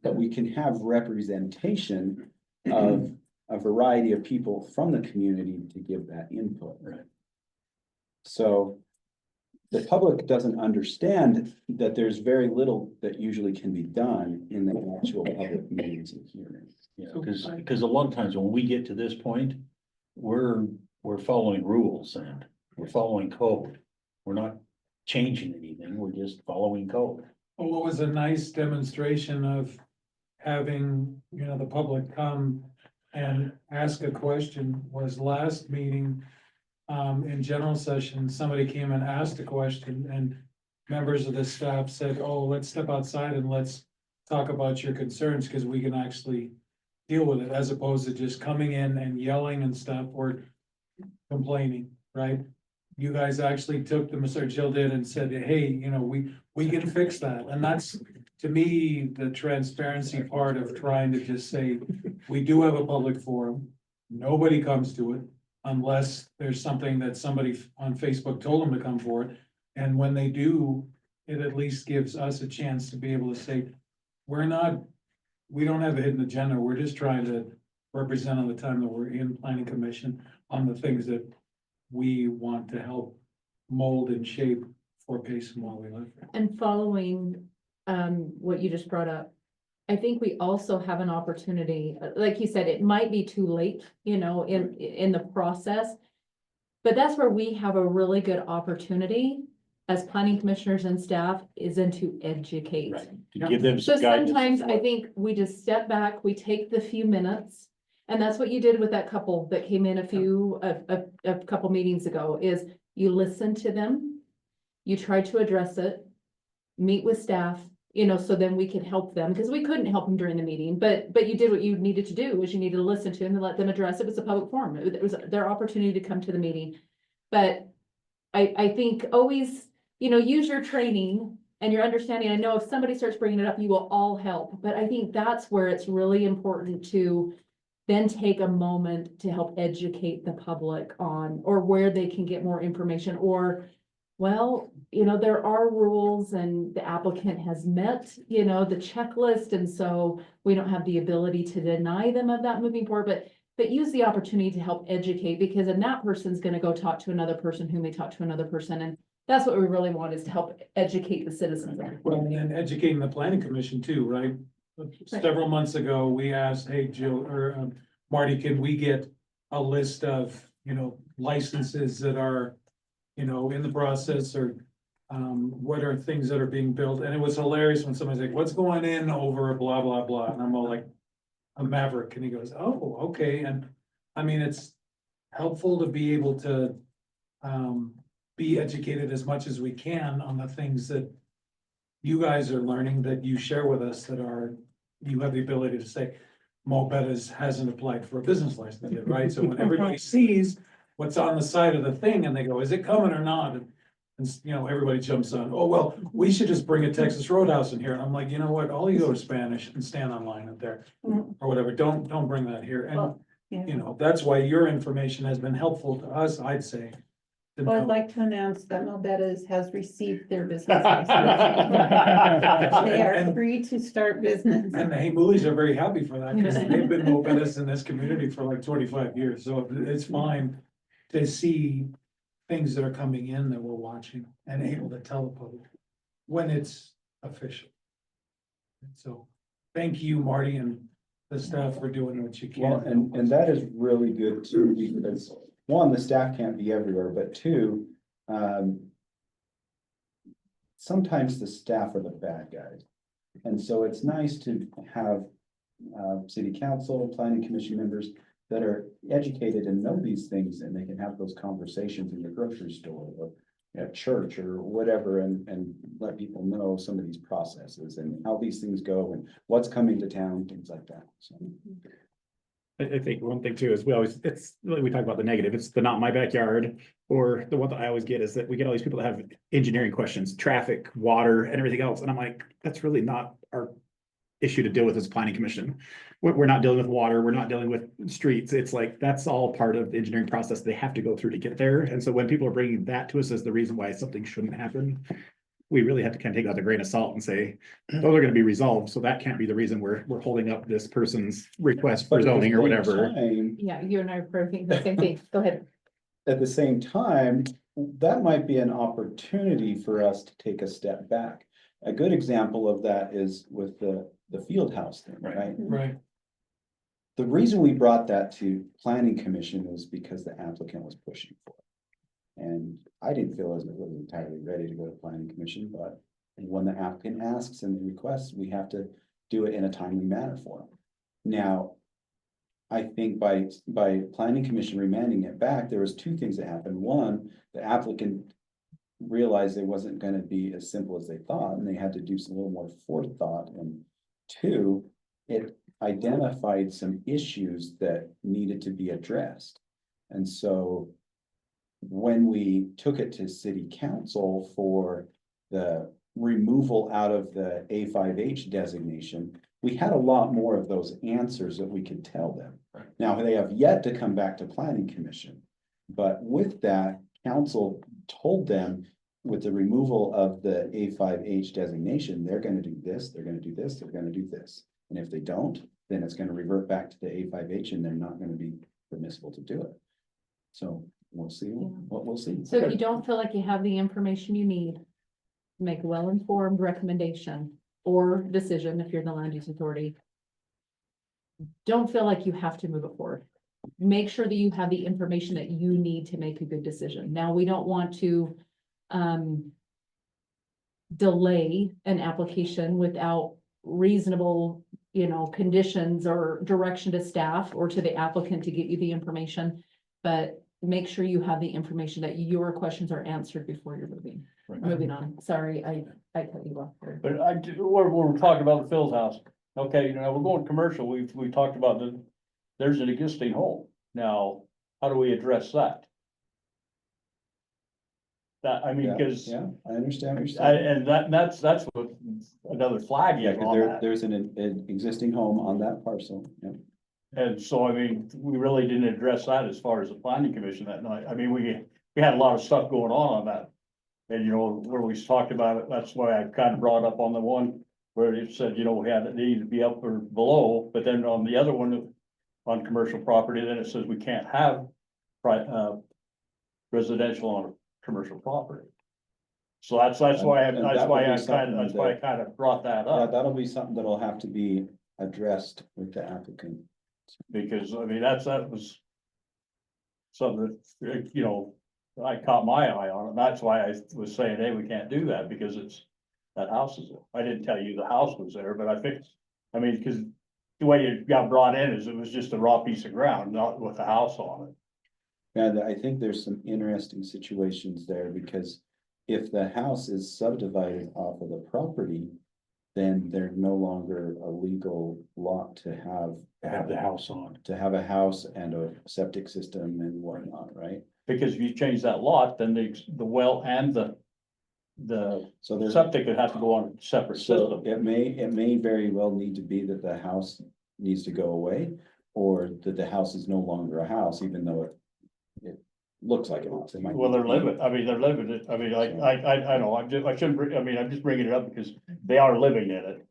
[SPEAKER 5] But we can have representation of a variety of people from the community to give that input.
[SPEAKER 1] Right.
[SPEAKER 5] So the public doesn't understand that there's very little that usually can be done in the actual public meetings and hearings.
[SPEAKER 1] Yeah, because a lot of times when we get to this point, we're following rules and we're following code. We're not changing anything, we're just following code.
[SPEAKER 4] Well, what was a nice demonstration of having, the public come and ask a question was last meeting. In general session, somebody came and asked a question and members of the staff said, oh, let's step outside and let's talk about your concerns, because we can actually deal with it, as opposed to just coming in and yelling and stuff or complaining, right? You guys actually took them, Mr. Jill did, and said, hey, we can fix that. And that's, to me, the transparency part of trying to just say, we do have a public forum. Nobody comes to it unless there's something that somebody on Facebook told them to come for it. And when they do, it at least gives us a chance to be able to say, we don't have a hidden agenda. We're just trying to represent on the time that we're in planning commission on the things that we want to help mold and shape for Payson while we live here.
[SPEAKER 2] And following what you just brought up, I think we also have an opportunity, like you said, it might be too late, in the process. But that's where we have a really good opportunity as planning commissioners and staff is then to educate.
[SPEAKER 1] Right, to give them
[SPEAKER 2] So
[SPEAKER 1] some guidance.
[SPEAKER 2] sometimes I think we just step back, we take the few minutes. And that's what you did with that couple that came in a couple meetings ago, is you listen to them. You try to address it, meet with staff, so then we can help them, because we couldn't help them during the meeting, but you did what you needed to do, was you needed to listen to them and let them address it. It was a public forum. It was their opportunity to come to the meeting. But I think always, use your training and your understanding. I know if somebody starts bringing it up, you will all help, but I think that's where it's really important to then take a moment to help educate the public on, or where they can get more information, or, well, there are rules and the applicant has met, the checklist, and so we don't have the ability to deny them of that moving forward, but use the opportunity to help educate, because then that person's gonna go talk to another person who may talk to another person, and that's what we really want, is to help educate the citizens.
[SPEAKER 4] Well, and educating the planning commission too, right? Several months ago, we asked, hey, Jill, or Marty, can we get a list of, licenses that are, in the process, or what are things that are being built? And it was hilarious when somebody's like, what's going in over blah, blah, blah, and I'm all like, a Maverick, and he goes, oh, okay, and I mean, it's helpful to be able to be educated as much as we can on the things that you guys are learning, that you share with us, that are, you have the ability to say, Mo Bettis hasn't applied for a business license yet, right? So when everybody sees what's on the side of the thing and they go, is it coming or not? And everybody jumps on, oh, well, we should just bring a Texas Roadhouse in here. And I'm like, you know what? All you go to Spanish and stand online up there or whatever. Don't bring that here. And, that's why your information has been helpful to us, I'd say. to
[SPEAKER 6] Well, I'd
[SPEAKER 4] know.
[SPEAKER 6] like to announce that Mobetta's has received their business license. They are free to start business.
[SPEAKER 4] And the Haymoolies are very happy for that, because they've been Mobetta's in this community for like 25 years, so it's fine to see things that are coming in that we're watching and able to tell the public when it's official. So, thank you, Marty, and the staff for doing what you
[SPEAKER 5] Well,
[SPEAKER 4] can.
[SPEAKER 5] and that is really good too, because one, the staff can't be everywhere, but two, sometimes the staff are the bad guys. And so it's nice to have, city council, planning commission members that are educated and know these things, and they can have those conversations in the grocery store or at church or whatever, and let people know some of these processes and how these things go and what's coming to town, things like that, so.
[SPEAKER 3] I think one thing too is it's really, we talk about the negative, it's the not my backyard, or the one that I always get is that we get all these people that have engineering questions, traffic, water, and everything else, and I'm like, that's really not our issue to deal with as a planning commission. We're not dealing with water, we're not dealing with streets, it's like, that's all part of the engineering process they have to go through to get there, and so when people are bringing that to us as the reason why something shouldn't happen, we really have to kind of take it with a grain of salt and say, those are gonna be resolved, so that can't be the reason we're holding up this person's request for
[SPEAKER 5] But at the
[SPEAKER 3] zoning or
[SPEAKER 5] same
[SPEAKER 3] whatever.
[SPEAKER 5] time,
[SPEAKER 2] Yeah, you and I are thinking the same thing. Go ahead.
[SPEAKER 5] at the same time, that might be an opportunity for us to take a step back. A good example of that is with the field house thing, right?
[SPEAKER 4] Right,
[SPEAKER 5] The reason we brought that to planning commission was because the applicant was pushing for it. And I didn't feel as if it was entirely ready to go to planning commission, but when the applicant asks and requests, we have to do it in a timely manner for them. Now, I think by planning commission remanding it back, there was two things that happened. One, the applicant realized it wasn't gonna be as simple as they thought, and they had to do some little more forethought. And two, it identified some issues that needed to be addressed. And so when we took it to city council for the removal out of the A5H designation, we had a lot more of those answers that we could tell them.
[SPEAKER 1] Right.
[SPEAKER 5] Now, they have yet to come back to planning commission, but with that, council told them with the removal of the A5H designation, they're gonna do this, they're gonna do this, they're gonna do this. And if they don't, then it's gonna revert back to the A5H and they're not gonna be permissible to do it. So we'll see what we'll see.
[SPEAKER 2] So if you don't feel like you have the information you need, make a well-informed recommendation or decision if you're the land use authority. Don't feel like you have to move it forward. Make sure that you have the information that you need to make a good decision. Now, we don't want to delay an application without reasonable, conditions or direction to staff or to the applicant to get you the information. But make sure you have the information that your questions are answered before you're moving on. Sorry, I cut you off there.
[SPEAKER 8] But we're talking about the Phil's house. Okay, we're going commercial. We talked about there's an existing home. Now, how do we address that? That, I mean,
[SPEAKER 5] Yeah,
[SPEAKER 8] because,
[SPEAKER 5] yeah, I understand what you're saying.
[SPEAKER 8] and that's what another flag
[SPEAKER 5] Yeah,
[SPEAKER 8] is
[SPEAKER 5] because
[SPEAKER 8] on that.
[SPEAKER 5] there's an existing home on that parcel, yeah.
[SPEAKER 8] And so, I mean, we really didn't address that as far as the planning commission that night. I mean, we had a lot of stuff going on that. And where we talked about it, that's why I kind of brought up on the one where it said, we had it needed to be up or below, but then on the other one, on commercial property, then it says we can't have residential on a commercial property. So that's why
[SPEAKER 5] And that would be something
[SPEAKER 8] I kind of brought that
[SPEAKER 5] Yeah,
[SPEAKER 8] up,
[SPEAKER 5] that'll be something that'll have to be addressed with the applicant.
[SPEAKER 8] because I mean, that was something that, I caught my eye on, and that's why I was saying, hey, we can't do that, because that house is, I didn't tell you the house was there, but I mean, because the way it got brought in is it was just a raw piece of ground, not with a house on it.
[SPEAKER 5] And I think there's some interesting situations there, because if the house is subdivided off of the property, then they're no longer a legal lot to
[SPEAKER 1] have the house on.
[SPEAKER 5] to have a house and a septic system and whatnot, right?
[SPEAKER 8] Because if you change that lot, then the well and the
[SPEAKER 5] So there's,
[SPEAKER 8] septic would have to go on a separate
[SPEAKER 5] so
[SPEAKER 8] system.
[SPEAKER 5] it may very well need to be that the house needs to go away, or that the house is no longer a house, even though it looks like a house. It might
[SPEAKER 8] Well,
[SPEAKER 5] need
[SPEAKER 8] they're
[SPEAKER 5] to be-
[SPEAKER 8] living, I mean, they're living it, I mean, I know, I shouldn't, I'm just bringing it up because they are living in it.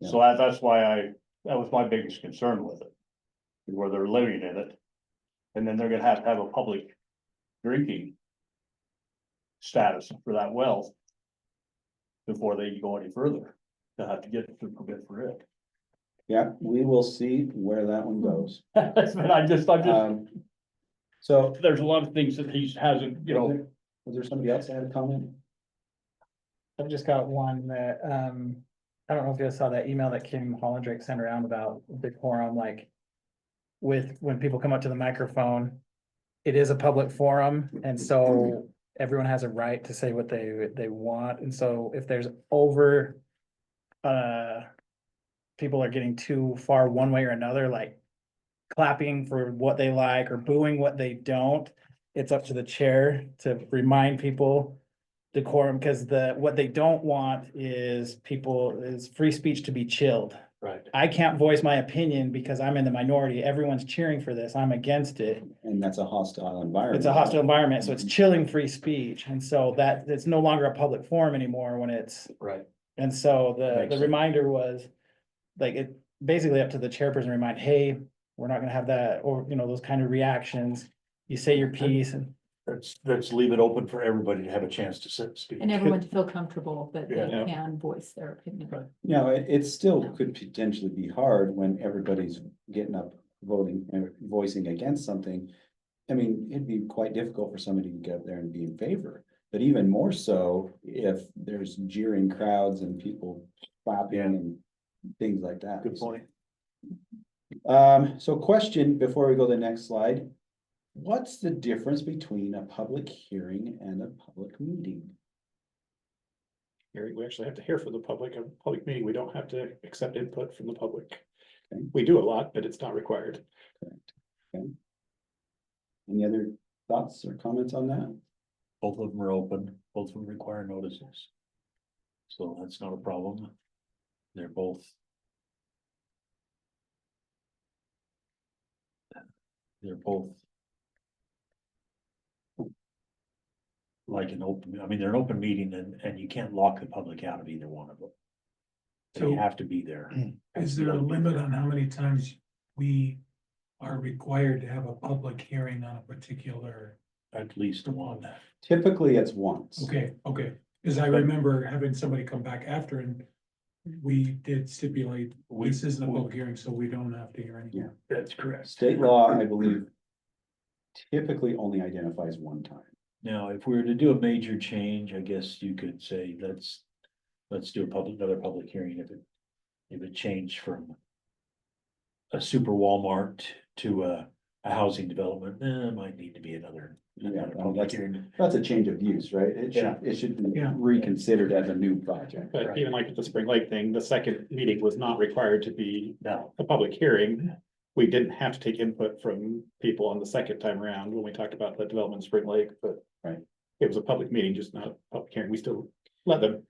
[SPEAKER 8] So that's why that was my biggest concern with it, where they're living in it. And then they're gonna have to have a public drinking status for that well before they go any further. They'll have to get the permit for it.
[SPEAKER 5] Yeah, we will see where that one goes.
[SPEAKER 8] But I'm just,
[SPEAKER 5] So,
[SPEAKER 8] there's a lot of things that he hasn't,
[SPEAKER 5] was there somebody else that had a comment?
[SPEAKER 7] I've just got one that, I don't know if you guys saw that email that Kim Hollandrick sent around about the quorum, like. When people come up to the microphone, it is a public forum, and so everyone has a right to say what they want, and so if there's over. People are getting too far one way or another, like clapping for what they like or booing what they don't. It's up to the chair to remind people decorum, because what they don't want is free speech to be chilled.
[SPEAKER 1] Right.
[SPEAKER 7] I can't voice my opinion because I'm in the minority. Everyone's cheering for this. I'm against it.
[SPEAKER 5] And that's a hostile environment.
[SPEAKER 7] It's a hostile environment, so it's chilling free speech. And so it's no longer a public forum anymore when it's,
[SPEAKER 1] Right.
[SPEAKER 7] and so
[SPEAKER 1] Makes
[SPEAKER 7] the
[SPEAKER 1] sense.
[SPEAKER 7] reminder was like, it basically up to the chairperson to remind, hey, we're not gonna have that, or, those kind of reactions. You say your piece and
[SPEAKER 1] Let's leave it open for everybody to have a chance to speak.
[SPEAKER 2] And everyone to feel comfortable that they
[SPEAKER 1] Yeah.
[SPEAKER 2] can voice their opinion.
[SPEAKER 1] Right.
[SPEAKER 5] It still could potentially be hard when everybody's getting up, voting and voicing against something. I mean, it'd be quite difficult for somebody to get up there and be in favor, but even more so if there's jeering crowds and people clapping and things like that.
[SPEAKER 1] Good point.
[SPEAKER 5] So question before we go to the next slide. What's the difference between a public hearing and a public meeting?
[SPEAKER 3] We actually have to hear from the public. A public meeting, we don't have to accept input from the public.
[SPEAKER 5] Okay.
[SPEAKER 3] We do a lot, but it's not required.
[SPEAKER 5] Any other thoughts or comments on that?
[SPEAKER 1] Both of them are open, both of them require notices. So that's not a problem. They're both. They're both. Like an open, I mean, they're an open meeting and you can't lock the public out of either one of them. So you
[SPEAKER 4] So-
[SPEAKER 1] have to be there.
[SPEAKER 4] Is there a limit on how many times we are required to have a public hearing on a particular?
[SPEAKER 1] At least one.
[SPEAKER 5] Typically, it's once.
[SPEAKER 4] Okay, because I remember having somebody come back after and we did stipulate, this isn't a public hearing, so we don't have to hear anything.
[SPEAKER 1] That's correct.
[SPEAKER 5] State law, I believe, typically only identifies one time.
[SPEAKER 1] Now, if we were to do a major change, I guess you could say, let's do another public hearing if it changed from a super Walmart to a housing development, it might need to be another public
[SPEAKER 5] that's,
[SPEAKER 1] hearing.
[SPEAKER 5] that's a change of use, right? It should be
[SPEAKER 1] Yeah.
[SPEAKER 5] reconsidered as a new project.
[SPEAKER 3] But even like at the Spring Lake thing, the second meeting was not required to be
[SPEAKER 1] No,
[SPEAKER 3] a public hearing. We didn't have to take input from people on the second time around when we talked about the development in Spring Lake, but.
[SPEAKER 5] Right.
[SPEAKER 3] It was a public meeting, just not a public hearing. We still let them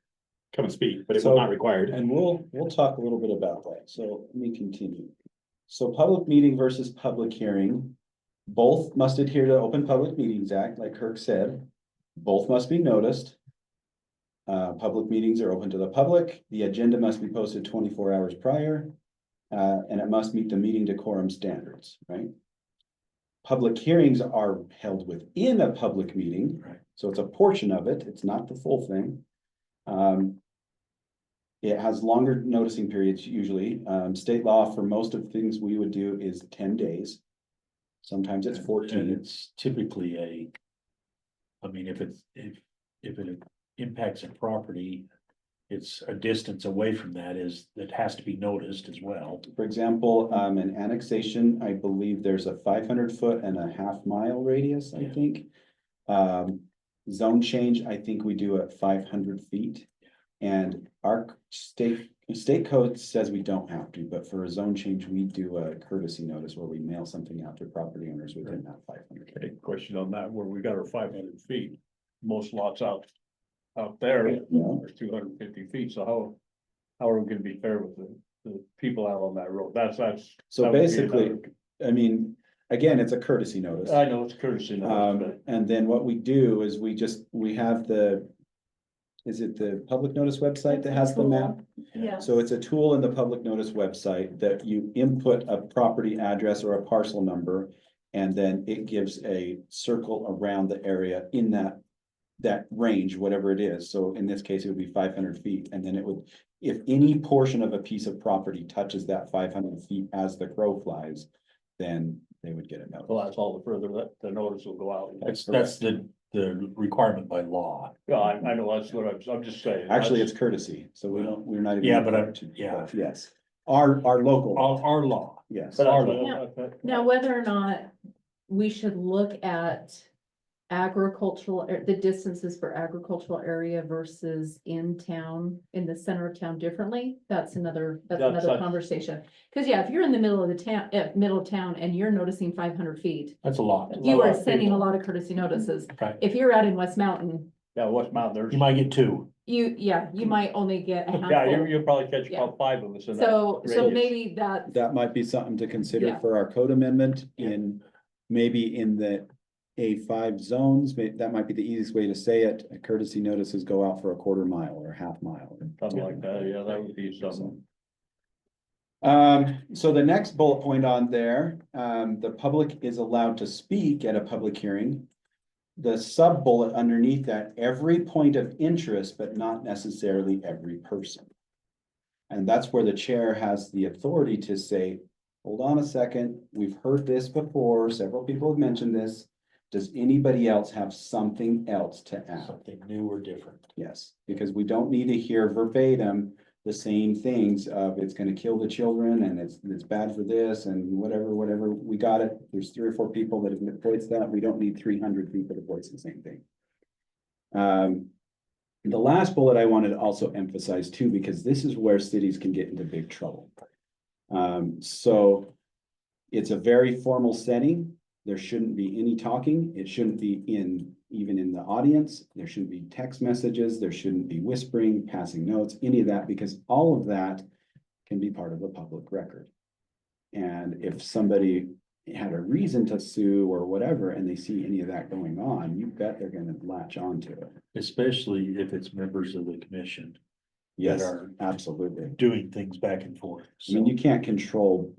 [SPEAKER 3] come and speak, but it
[SPEAKER 5] So-
[SPEAKER 3] was not required.
[SPEAKER 5] And we'll talk a little bit about that, so let me continue. So public meeting versus public hearing, both must adhere to Open Public Meetings Act, like Kirk said. Both must be noticed. Public meetings are open to the public, the agenda must be posted 24 hours prior. And it must meet the meeting decorum standards, right? Public hearings are held within a public meeting.
[SPEAKER 1] Right.
[SPEAKER 5] So it's a portion of it, it's not the full thing. It has longer noticing periods usually. State law for most of the things we would do is 10 days. Sometimes it's
[SPEAKER 1] and
[SPEAKER 5] 14.
[SPEAKER 1] it's typically I mean, if it impacts a property, it's a distance away from that has to be noticed as well.
[SPEAKER 5] For example, an annexation, I believe there's a 500-foot and a half-mile radius, I
[SPEAKER 1] Yeah.
[SPEAKER 5] think. Zone change, I think we do at 500 feet. And our state code says we don't have to, but for a zone change, we do a courtesy notice where we mail something out to property owners within that 500.
[SPEAKER 8] Okay, question on that, where we got our 500 feet, most lots out there are 250 feet, so how are we gonna be fair with the people out on that road? That's.
[SPEAKER 5] So
[SPEAKER 8] that would be
[SPEAKER 5] basically,
[SPEAKER 8] another-
[SPEAKER 5] I mean, again, it's a courtesy notice.
[SPEAKER 8] I know it's courtesy notice, but
[SPEAKER 5] And then what we do is we have is it the public notice website that has the map?
[SPEAKER 6] Yeah.
[SPEAKER 5] So it's a tool in the public notice website that you input a property address or a parcel number. And then it gives a circle around the area in that range, whatever it is. So in this case, it would be 500 feet. And then it would, if any portion of a piece of property touches that 500 feet as the crow flies, then they would get a notice.
[SPEAKER 8] well, that's all the further that the notice will go out.
[SPEAKER 1] That's the requirement by law.
[SPEAKER 8] Yeah, I know, that's what I'm just saying.
[SPEAKER 5] Actually, it's
[SPEAKER 8] That's-
[SPEAKER 5] courtesy, so we're not even.
[SPEAKER 1] Yeah, but
[SPEAKER 5] required to,
[SPEAKER 1] yeah.
[SPEAKER 5] but Yes, our local,
[SPEAKER 1] Our law.
[SPEAKER 5] yes.
[SPEAKER 8] But
[SPEAKER 1] Our
[SPEAKER 2] Now, whether or not we should look at the distances for agricultural area versus in town, in the center of town differently, that's another
[SPEAKER 8] That's-
[SPEAKER 2] conversation. Cause yeah, if you're in the middle of the town, middle of town and you're noticing 500 feet,
[SPEAKER 1] That's a lot.
[SPEAKER 2] you
[SPEAKER 8] lot
[SPEAKER 2] are
[SPEAKER 8] of
[SPEAKER 2] sending a
[SPEAKER 8] people.
[SPEAKER 2] lot of courtesy notices.
[SPEAKER 1] Right.
[SPEAKER 2] If you're out in West Mountain,
[SPEAKER 8] Yeah, West Mountain, there's.
[SPEAKER 1] You might get two.
[SPEAKER 2] you might only get a
[SPEAKER 8] Yeah,
[SPEAKER 2] handful.
[SPEAKER 8] you'll probably catch
[SPEAKER 2] Yeah.
[SPEAKER 8] about 5 of us in that.
[SPEAKER 2] So
[SPEAKER 8] radius.
[SPEAKER 2] maybe that,
[SPEAKER 5] That might be something to consider
[SPEAKER 2] Yeah.
[SPEAKER 5] for our code amendment
[SPEAKER 1] Yeah.
[SPEAKER 5] maybe in the A5 zones, that might be the easiest way to say it. Courtesy notices go out for a quarter mile or a half mile.
[SPEAKER 8] Something like that, yeah, that would be something.
[SPEAKER 5] So the next bullet point on there, the public is allowed to speak at a public hearing. The sub bullet underneath that, every point of interest, but not necessarily every person. And that's where the chair has the authority to say, hold on a second, we've heard this before, several people have mentioned this. Does anybody else have something else to add?
[SPEAKER 1] Something new or different.
[SPEAKER 5] Yes, because we don't need to hear verbatim the same things of it's gonna kill the children and it's bad for this and whatever. We got it. There's 3 or 4 people that have voiced that. We don't need 300 people to voice the same thing. The last bullet I wanted to also emphasize too, because this is where cities can get into big trouble. So it's a very formal setting. There shouldn't be any talking. It shouldn't be even in the audience. There shouldn't be text messages. There shouldn't be whispering, passing notes, any of that, because all of that can be part of a public record. And if somebody had a reason to sue or whatever, and they see any of that going on, you bet they're gonna latch onto it.
[SPEAKER 1] Especially if it's members of the commission
[SPEAKER 5] Yes,
[SPEAKER 1] are-
[SPEAKER 5] absolutely.
[SPEAKER 1] doing things back and forth.
[SPEAKER 5] I mean,
[SPEAKER 1] So
[SPEAKER 5] you can't control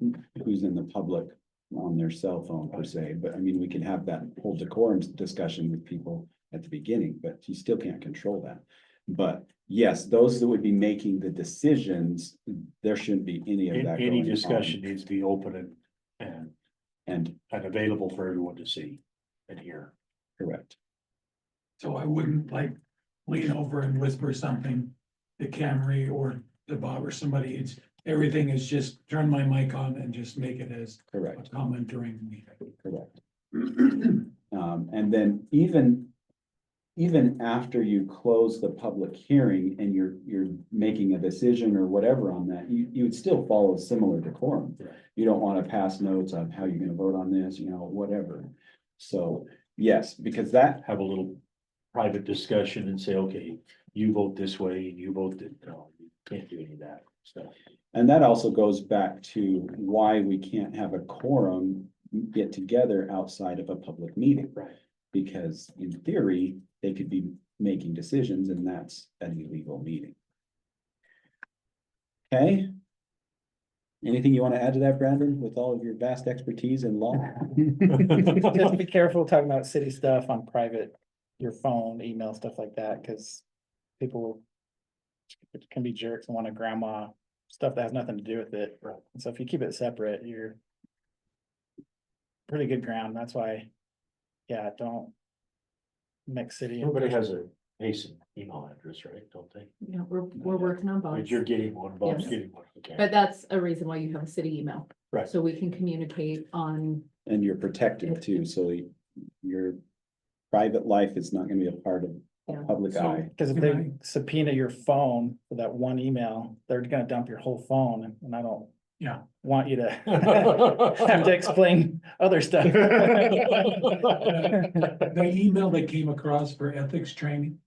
[SPEAKER 5] who's in the public on their cell phone per se, but I mean, we can have that whole decorum discussion with people at the beginning, but you still can't control that. But yes, those that would be making the decisions, there shouldn't be any of that.
[SPEAKER 1] any
[SPEAKER 5] going on.
[SPEAKER 1] discussion needs to be open and
[SPEAKER 5] And
[SPEAKER 1] available for everyone to see and hear.
[SPEAKER 5] correct.
[SPEAKER 4] So I wouldn't like lean over and whisper something to Camry or to Bob or somebody. It's, everything is just turn my mic on and just make it as a
[SPEAKER 5] Correct,
[SPEAKER 4] comment during the meeting.
[SPEAKER 5] correct. And then even after you close the public hearing and you're making a decision or whatever on that, you would still follow similar decorum.
[SPEAKER 1] Right.
[SPEAKER 5] You don't want to pass notes on how you're gonna vote on this, you know, whatever. So, yes, because that,
[SPEAKER 1] Have a little private discussion and say, okay, you vote this way, you vote that, no, you can't do any of that stuff.
[SPEAKER 5] and that also goes back to why we can't have a quorum get together outside of a public meeting.
[SPEAKER 1] Right.
[SPEAKER 5] Because in theory, they could be making decisions and that's an illegal meeting. Okay. Anything you want to add to that, Brandon, with all of your vast expertise in law?
[SPEAKER 7] Just be careful talking about city stuff on private, your phone, email, stuff like that, because people can be jerks and want to grandma stuff that has nothing to do with it.
[SPEAKER 1] Right.
[SPEAKER 7] And so if you keep it separate, you're pretty good ground. That's why, yeah, don't mix city. and
[SPEAKER 1] Everybody has a Payson email address, right? Don't they?
[SPEAKER 2] Yeah, we're working on both.
[SPEAKER 1] But you're getting one, Bob's
[SPEAKER 2] Yes.
[SPEAKER 1] getting one, okay.
[SPEAKER 2] But that's a reason why you have a city email.
[SPEAKER 1] Right.
[SPEAKER 2] So we can communicate on,
[SPEAKER 5] And you're protected too, so your private life is not gonna be a part of
[SPEAKER 2] Yeah.
[SPEAKER 5] public
[SPEAKER 4] So-
[SPEAKER 5] eye.
[SPEAKER 7] Because if
[SPEAKER 4] Can
[SPEAKER 7] they
[SPEAKER 4] I-
[SPEAKER 7] subpoena your phone for that one email, they're gonna dump your whole phone, and I don't
[SPEAKER 4] Yeah.
[SPEAKER 7] want you to have to explain other stuff.
[SPEAKER 4] The email that came across for ethics training,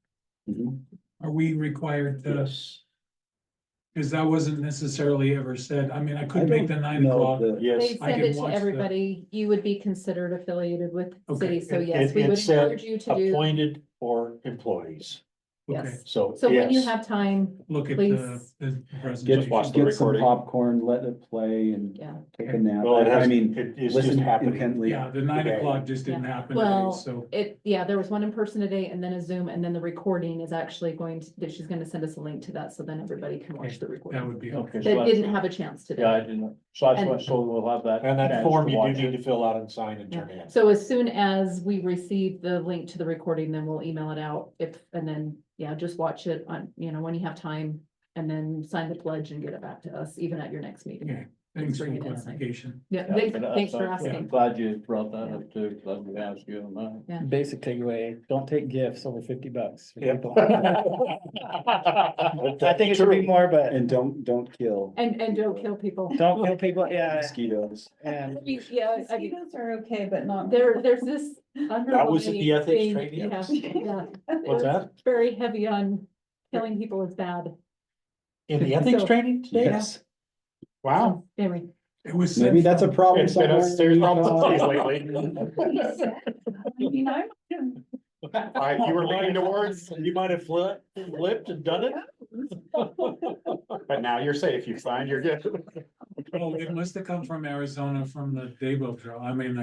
[SPEAKER 5] Mhm.
[SPEAKER 4] are we required to,
[SPEAKER 1] Yes,
[SPEAKER 4] because that wasn't necessarily ever said. I mean, I
[SPEAKER 5] I
[SPEAKER 4] couldn't make the
[SPEAKER 5] don't
[SPEAKER 4] 9
[SPEAKER 5] know
[SPEAKER 4] o'clock.
[SPEAKER 5] the-
[SPEAKER 2] they
[SPEAKER 1] yes.
[SPEAKER 4] I
[SPEAKER 2] send
[SPEAKER 4] can
[SPEAKER 2] it to
[SPEAKER 4] watch the-
[SPEAKER 2] everybody, you would be considered affiliated with
[SPEAKER 4] Okay,
[SPEAKER 2] city, so
[SPEAKER 1] it-
[SPEAKER 2] yes,
[SPEAKER 1] it-
[SPEAKER 2] we
[SPEAKER 1] it
[SPEAKER 2] would
[SPEAKER 1] said
[SPEAKER 2] encourage you to do.
[SPEAKER 1] Appointed or employees,
[SPEAKER 4] Okay,
[SPEAKER 2] Yes.
[SPEAKER 1] so.
[SPEAKER 2] So when you
[SPEAKER 1] yes.
[SPEAKER 2] have time,
[SPEAKER 4] look at
[SPEAKER 2] Please.
[SPEAKER 4] the
[SPEAKER 5] Get,
[SPEAKER 4] presentation.
[SPEAKER 8] watch the
[SPEAKER 5] get some
[SPEAKER 8] recording.
[SPEAKER 5] popcorn, let it play and
[SPEAKER 2] yeah,
[SPEAKER 5] take a nap.
[SPEAKER 1] Well, it
[SPEAKER 5] I
[SPEAKER 1] has,
[SPEAKER 5] mean,
[SPEAKER 1] it is just
[SPEAKER 5] listen
[SPEAKER 1] happening.
[SPEAKER 5] intently.
[SPEAKER 4] Yeah, the 9
[SPEAKER 1] today.
[SPEAKER 4] o'clock just didn't
[SPEAKER 2] Yeah.
[SPEAKER 4] happen today,
[SPEAKER 2] well,
[SPEAKER 4] so.
[SPEAKER 2] there was one in person today and then a Zoom, and then the recording is actually that she's gonna send us a link to that, so then everybody can watch the
[SPEAKER 4] That
[SPEAKER 2] recording.
[SPEAKER 4] would be.
[SPEAKER 8] Okay, so
[SPEAKER 2] That
[SPEAKER 8] that's-
[SPEAKER 2] didn't have a chance today.
[SPEAKER 8] Yeah, I didn't, so that's
[SPEAKER 2] And-
[SPEAKER 8] what, so we'll have that.
[SPEAKER 9] And that
[SPEAKER 8] chance
[SPEAKER 9] form
[SPEAKER 8] to
[SPEAKER 9] you do
[SPEAKER 8] watch
[SPEAKER 9] need
[SPEAKER 8] it.
[SPEAKER 9] to fill out and sign and turn in.
[SPEAKER 2] So as soon as we receive the link to the recording, then we'll email it out and then, yeah, just watch it on, when you have time. And then sign the pledge and get it back to us, even at your next meeting.
[SPEAKER 4] Okay, thanks for the
[SPEAKER 2] Bring it inside.
[SPEAKER 4] clarification.
[SPEAKER 2] Yeah,
[SPEAKER 8] Yeah,
[SPEAKER 2] thanks,
[SPEAKER 8] but that's-
[SPEAKER 2] thanks for
[SPEAKER 8] I'm
[SPEAKER 2] asking.
[SPEAKER 8] Glad you brought that up too, glad we asked you on that.
[SPEAKER 2] Yeah.
[SPEAKER 7] Basic takeaway, don't take gifts over $50 for
[SPEAKER 9] Yep.
[SPEAKER 7] people. I think it should be more, but
[SPEAKER 5] And don't kill
[SPEAKER 2] And don't kill people.
[SPEAKER 7] don't kill people, yeah,
[SPEAKER 5] mosquitoes.
[SPEAKER 7] and
[SPEAKER 2] Yeah,
[SPEAKER 6] Mosquitoes are okay, but not.
[SPEAKER 2] there's this.
[SPEAKER 9] That was in the
[SPEAKER 2] underlying
[SPEAKER 9] ethics
[SPEAKER 2] thing,
[SPEAKER 9] training?
[SPEAKER 2] Yeah, yeah.
[SPEAKER 9] What's
[SPEAKER 2] It's
[SPEAKER 9] that?
[SPEAKER 2] Very heavy on killing people is bad.
[SPEAKER 9] In the ethics
[SPEAKER 2] So-
[SPEAKER 9] training?
[SPEAKER 5] Yes,
[SPEAKER 9] Wow.
[SPEAKER 2] So, Anyway,
[SPEAKER 4] It was. said
[SPEAKER 5] maybe that's a
[SPEAKER 4] from-
[SPEAKER 5] problem
[SPEAKER 9] It's been a
[SPEAKER 5] somewhere.
[SPEAKER 9] serious problem lately.
[SPEAKER 6] You know,
[SPEAKER 9] You were leaning towards, you might have flipped and done it. But now you're safe. You signed, you're good.
[SPEAKER 4] Oh, it must have come from Arizona from the Dabo drill. I mean,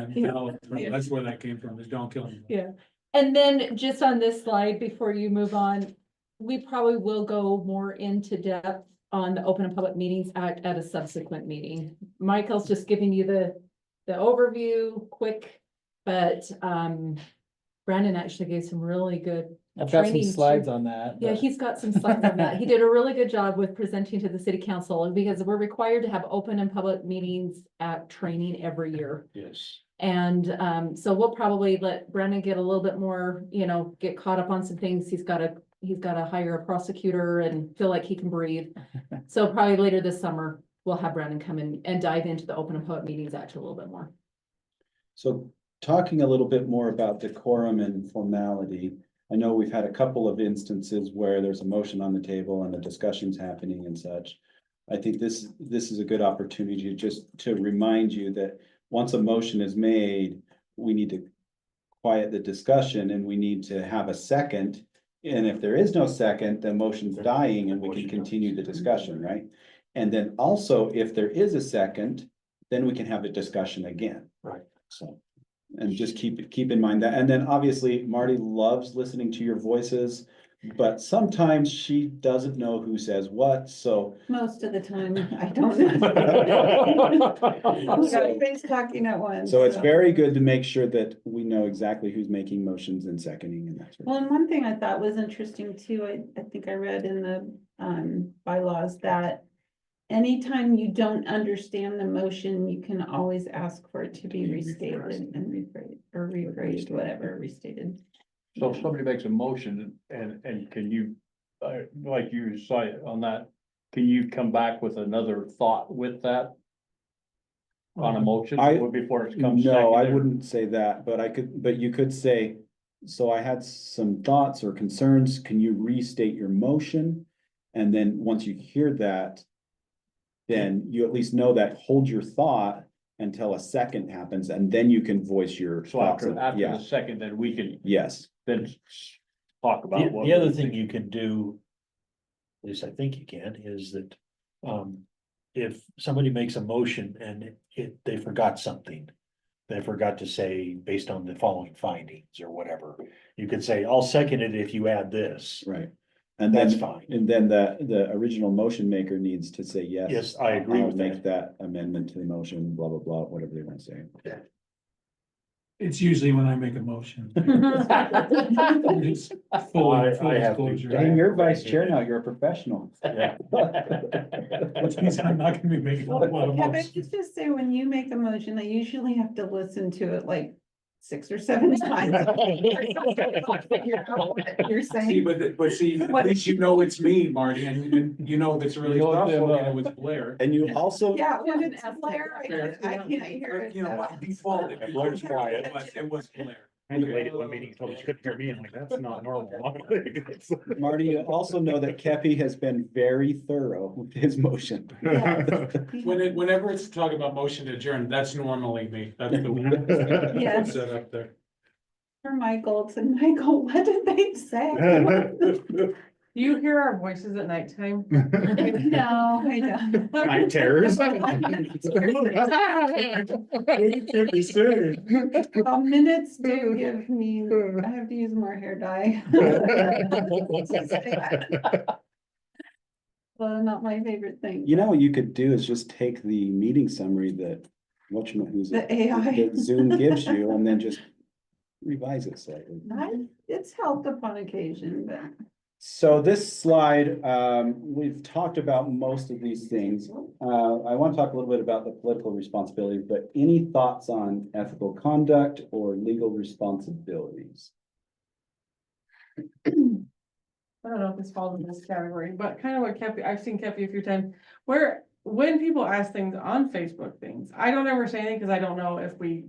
[SPEAKER 4] that's where that came from, is don't kill me.
[SPEAKER 2] yeah. And then just on this slide, before you move on, we probably will go more into depth on the Open and Public Meetings Act at a subsequent meeting. Michael's just giving you the overview, quick, but, Brandon actually gave some really good.
[SPEAKER 7] I've got some
[SPEAKER 2] training
[SPEAKER 7] slides
[SPEAKER 2] too.
[SPEAKER 7] on that.
[SPEAKER 2] Yeah,
[SPEAKER 7] but-
[SPEAKER 2] he's got some slides on that. He did a really good job with presenting to the city council, because we're required to have Open and Public Meetings Act training every year.
[SPEAKER 1] Yes.
[SPEAKER 2] And so we'll probably let Brennan get a little bit more, get caught up on some things. He's got to hire a prosecutor and feel like he can breathe. So probably later this summer, we'll have Brennan come in and dive into the Open and Public Meetings Act a little bit more.
[SPEAKER 5] So talking a little bit more about decorum and formality, I know we've had a couple of instances where there's a motion on the table and the discussion's happening and such. I think this is a good opportunity just to remind you that once a motion is made, we need to quiet the discussion and we need to have a second. And if there is no second, the motion's dying and we can continue the discussion, right? And then also, if there is a second, then we can have a discussion again.
[SPEAKER 1] Right.
[SPEAKER 5] So, and just keep in mind that, and then obviously Marty loves listening to your voices. But sometimes she doesn't know who says what, so.
[SPEAKER 6] Most of the time, I don't know. Everybody's talking at once.
[SPEAKER 5] So it's very good to make sure that we know exactly who's making motions and seconding and that sort of.
[SPEAKER 6] Well, and one thing I thought was interesting too, I think I read in the bylaws that anytime you don't understand the motion, you can always ask for it to be restated and rephrased or rephrased, whatever, restated.
[SPEAKER 8] So if somebody makes a motion and can you, like you say on that, can you come back with another thought with that? On a motion before it comes
[SPEAKER 5] No, I
[SPEAKER 8] seconded?
[SPEAKER 5] wouldn't say that, but you could say, so I had some thoughts or concerns, can you restate your motion? And then once you hear that, then you at least know that, hold your thought until a second happens, and then you can voice your
[SPEAKER 8] So
[SPEAKER 5] thoughts.
[SPEAKER 8] after
[SPEAKER 5] Yeah,
[SPEAKER 8] the second, then we can
[SPEAKER 5] yes,
[SPEAKER 8] then talk about
[SPEAKER 1] The,
[SPEAKER 8] what.
[SPEAKER 1] the other thing you can do, at least I think you can, is that, if somebody makes a motion and they forgot something. They forgot to say based on the following findings or whatever, you could say, I'll second it if you add this.
[SPEAKER 5] right. And
[SPEAKER 1] That's
[SPEAKER 5] then,
[SPEAKER 1] fine.
[SPEAKER 5] and then the original motion maker needs to say, yes.
[SPEAKER 1] Yes, I agree
[SPEAKER 5] I'll
[SPEAKER 1] with
[SPEAKER 5] make
[SPEAKER 1] that.
[SPEAKER 5] that amendment to the motion, blah, blah, blah, whatever they want to say.
[SPEAKER 4] It's usually when I make a motion. It's full
[SPEAKER 1] I
[SPEAKER 4] full
[SPEAKER 1] have to-
[SPEAKER 4] disclosure.
[SPEAKER 5] Hey, you're vice chair now, you're a professional.
[SPEAKER 1] Yeah.
[SPEAKER 4] Which means I'm not gonna be making a lot of
[SPEAKER 6] Kevin,
[SPEAKER 4] motions.
[SPEAKER 6] just say when you make a motion, I usually have to listen to it like 6 or 7 times. Figure out what you're
[SPEAKER 4] See,
[SPEAKER 6] saying.
[SPEAKER 4] but see, at least you know it's me, Marty, and you know if it's really
[SPEAKER 8] You know it's
[SPEAKER 4] stressful,
[SPEAKER 8] him,
[SPEAKER 4] you know it's Blair.
[SPEAKER 5] And you also,
[SPEAKER 6] Yeah, when it's Blair, I can't hear it.
[SPEAKER 4] You know, by default, if you
[SPEAKER 8] Blair's quiet.
[SPEAKER 4] it was Blair.
[SPEAKER 3] I had to wait at one meeting, told me she couldn't hear me, I'm like, that's not normal.
[SPEAKER 5] Marty, you also know that Kepi has been very thorough with his motion.
[SPEAKER 4] Whenever it's talking about motion to adjourn, that's normally me. That's the one.
[SPEAKER 6] Yes.
[SPEAKER 4] Set up there.
[SPEAKER 6] For Michael, to Michael, what did they say?
[SPEAKER 10] Do you hear our voices at nighttime?
[SPEAKER 6] No, I don't.
[SPEAKER 3] Night terrors.
[SPEAKER 6] Well, minutes do give me, I have to use more hair dye. Well, not my favorite thing.
[SPEAKER 5] You know what you could do is just take the meeting summary that, who's
[SPEAKER 6] The AI.
[SPEAKER 5] that Zoom gives you, and then just revise it slightly.
[SPEAKER 6] It's helped upon occasion, but.
[SPEAKER 5] So this slide, we've talked about most of these things. I want to talk a little bit about the political responsibilities, but any thoughts on ethical conduct or legal responsibilities?
[SPEAKER 10] I don't know if this falls in this category, but kind of what Kepi, I've seen Kepi a few times, where when people ask things on Facebook things, I don't ever say anything because I don't know if we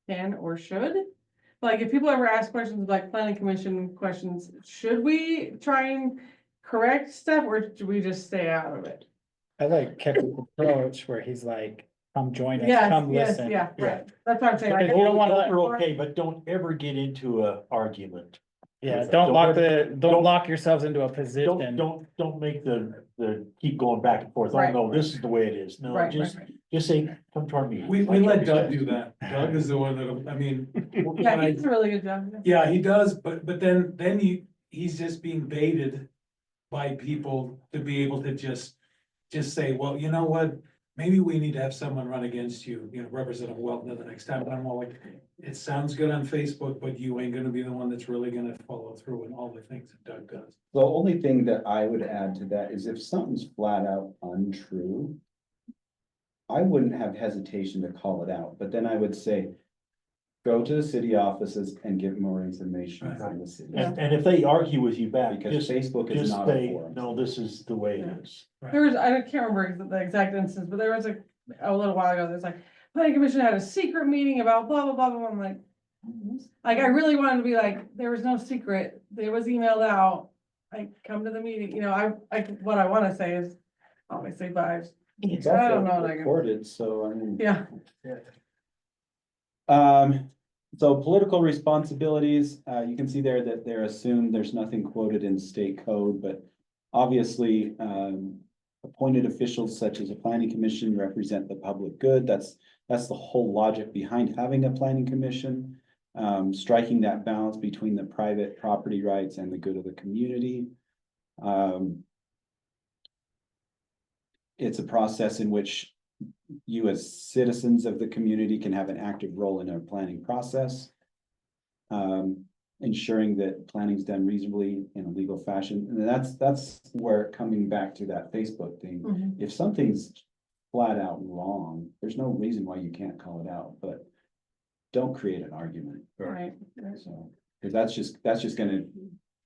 [SPEAKER 10] can or should. Like if people ever ask questions like planning commission questions, should we try and correct stuff or do we just stay out of it?
[SPEAKER 7] I like Kevin's approach where he's like, come join us,
[SPEAKER 10] Yes,
[SPEAKER 7] come
[SPEAKER 10] yes,
[SPEAKER 7] listen.
[SPEAKER 10] yeah, right. That's what I'm saying.
[SPEAKER 7] Because
[SPEAKER 10] Like,
[SPEAKER 7] you don't wanna-
[SPEAKER 1] Those are okay, but don't ever get into a argument.
[SPEAKER 7] Yeah,
[SPEAKER 1] Don't
[SPEAKER 7] don't lock
[SPEAKER 1] ever-
[SPEAKER 7] don't lock yourselves into a position.
[SPEAKER 1] Don't make the keep going back and forth. Oh,
[SPEAKER 10] Right.
[SPEAKER 1] no, this is the way it is. No,
[SPEAKER 10] Right,
[SPEAKER 1] just,
[SPEAKER 10] right, right.
[SPEAKER 1] just say, come to our meeting.
[SPEAKER 4] We let Doug do that. Doug is the one that, I mean. when
[SPEAKER 10] Yeah,
[SPEAKER 4] I-
[SPEAKER 10] he does a really good job.
[SPEAKER 4] Yeah, he does, but then he's just being baited by people to be able to just say, well, you know what? Maybe we need to have someone run against you, Representative Welton the next time. And I'm all like, it sounds good on Facebook, but you ain't gonna be the one that's really gonna follow through in all the things that Doug does.
[SPEAKER 5] The only thing that I would add to that is if something's flat out untrue, I wouldn't have hesitation to call it out, but then I would say, go to the city offices and get more information from the city.
[SPEAKER 1] And if they argue with you back,
[SPEAKER 5] Because
[SPEAKER 1] just,
[SPEAKER 5] Facebook is
[SPEAKER 1] just
[SPEAKER 5] not a
[SPEAKER 1] say,
[SPEAKER 5] forum.
[SPEAKER 1] no, this is the way it is.
[SPEAKER 10] There was, I can't remember the exact instance, but there was a little while ago, there's like, planning commission had a secret meeting about blah, blah, blah, blah. I'm like, I really wanted to be like, there was no secret. It was emailed out. Like, come to the meeting, what I wanna say is, obviously, but
[SPEAKER 5] It's
[SPEAKER 10] I don't
[SPEAKER 5] also
[SPEAKER 10] know, like-
[SPEAKER 5] recorded, so I mean.
[SPEAKER 10] yeah.
[SPEAKER 5] So political responsibilities, you can see there that they're assumed, there's nothing quoted in state code, but obviously, appointed officials such as a planning commission represent the public good. That's the whole logic behind having a planning commission. striking that balance between the private property rights and the good of the community. It's a process in which you as citizens of the community can have an active role in our planning process. Ensuring that planning is done reasonably in a legal fashion. And that's where coming back to that Facebook thing,
[SPEAKER 10] Mhm.
[SPEAKER 5] if something's flat out wrong, there's no reason why you can't call it out, but don't create an argument.
[SPEAKER 10] Right.
[SPEAKER 5] So, because that's just gonna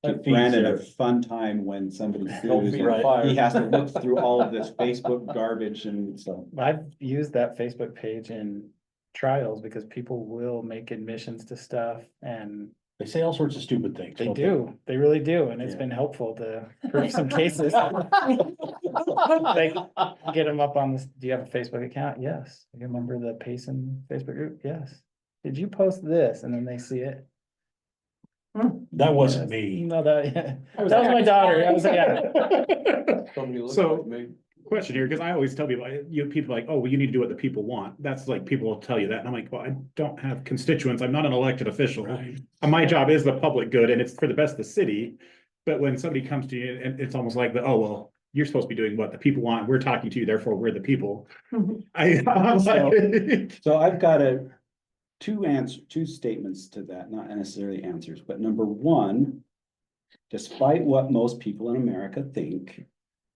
[SPEAKER 8] That
[SPEAKER 5] give
[SPEAKER 8] feeds
[SPEAKER 5] Brandon a
[SPEAKER 8] their-
[SPEAKER 5] fun time when somebody
[SPEAKER 8] Don't
[SPEAKER 5] sues.
[SPEAKER 8] feed
[SPEAKER 5] and
[SPEAKER 8] the fire.
[SPEAKER 5] He has to look through all of this Facebook garbage and so.
[SPEAKER 7] I've used that Facebook page in trials because people will make admissions to stuff and
[SPEAKER 1] They say all sorts of stupid things.
[SPEAKER 7] they
[SPEAKER 1] don't
[SPEAKER 7] do, they really do, and it's
[SPEAKER 1] Yeah.
[SPEAKER 7] been helpful to prove some cases. Like, get them up on this, do you have a Facebook account? Yes. Do you remember the Payson Facebook group? Yes. Did you post this? And then they see it.
[SPEAKER 1] That wasn't
[SPEAKER 7] Yes.
[SPEAKER 1] me.
[SPEAKER 7] No, that was my daughter. I was, yeah.
[SPEAKER 8] Somebody looks
[SPEAKER 3] So-
[SPEAKER 8] like me.
[SPEAKER 3] Question here, because I always tell people, people are like, oh, well, you need to do what the people want. That's like, people will tell you that. And I'm like, well, I don't have constituents. I'm not an elected official.
[SPEAKER 1] Right.
[SPEAKER 3] My job is the public good and it's for the best of the city. But when somebody comes to you and it's almost like oh, well, you're supposed to be doing what the people want. We're talking to you, therefore we're the people. I'm like,
[SPEAKER 5] So I've got two statements to that, not necessarily answers, but number one, despite what most people in America think,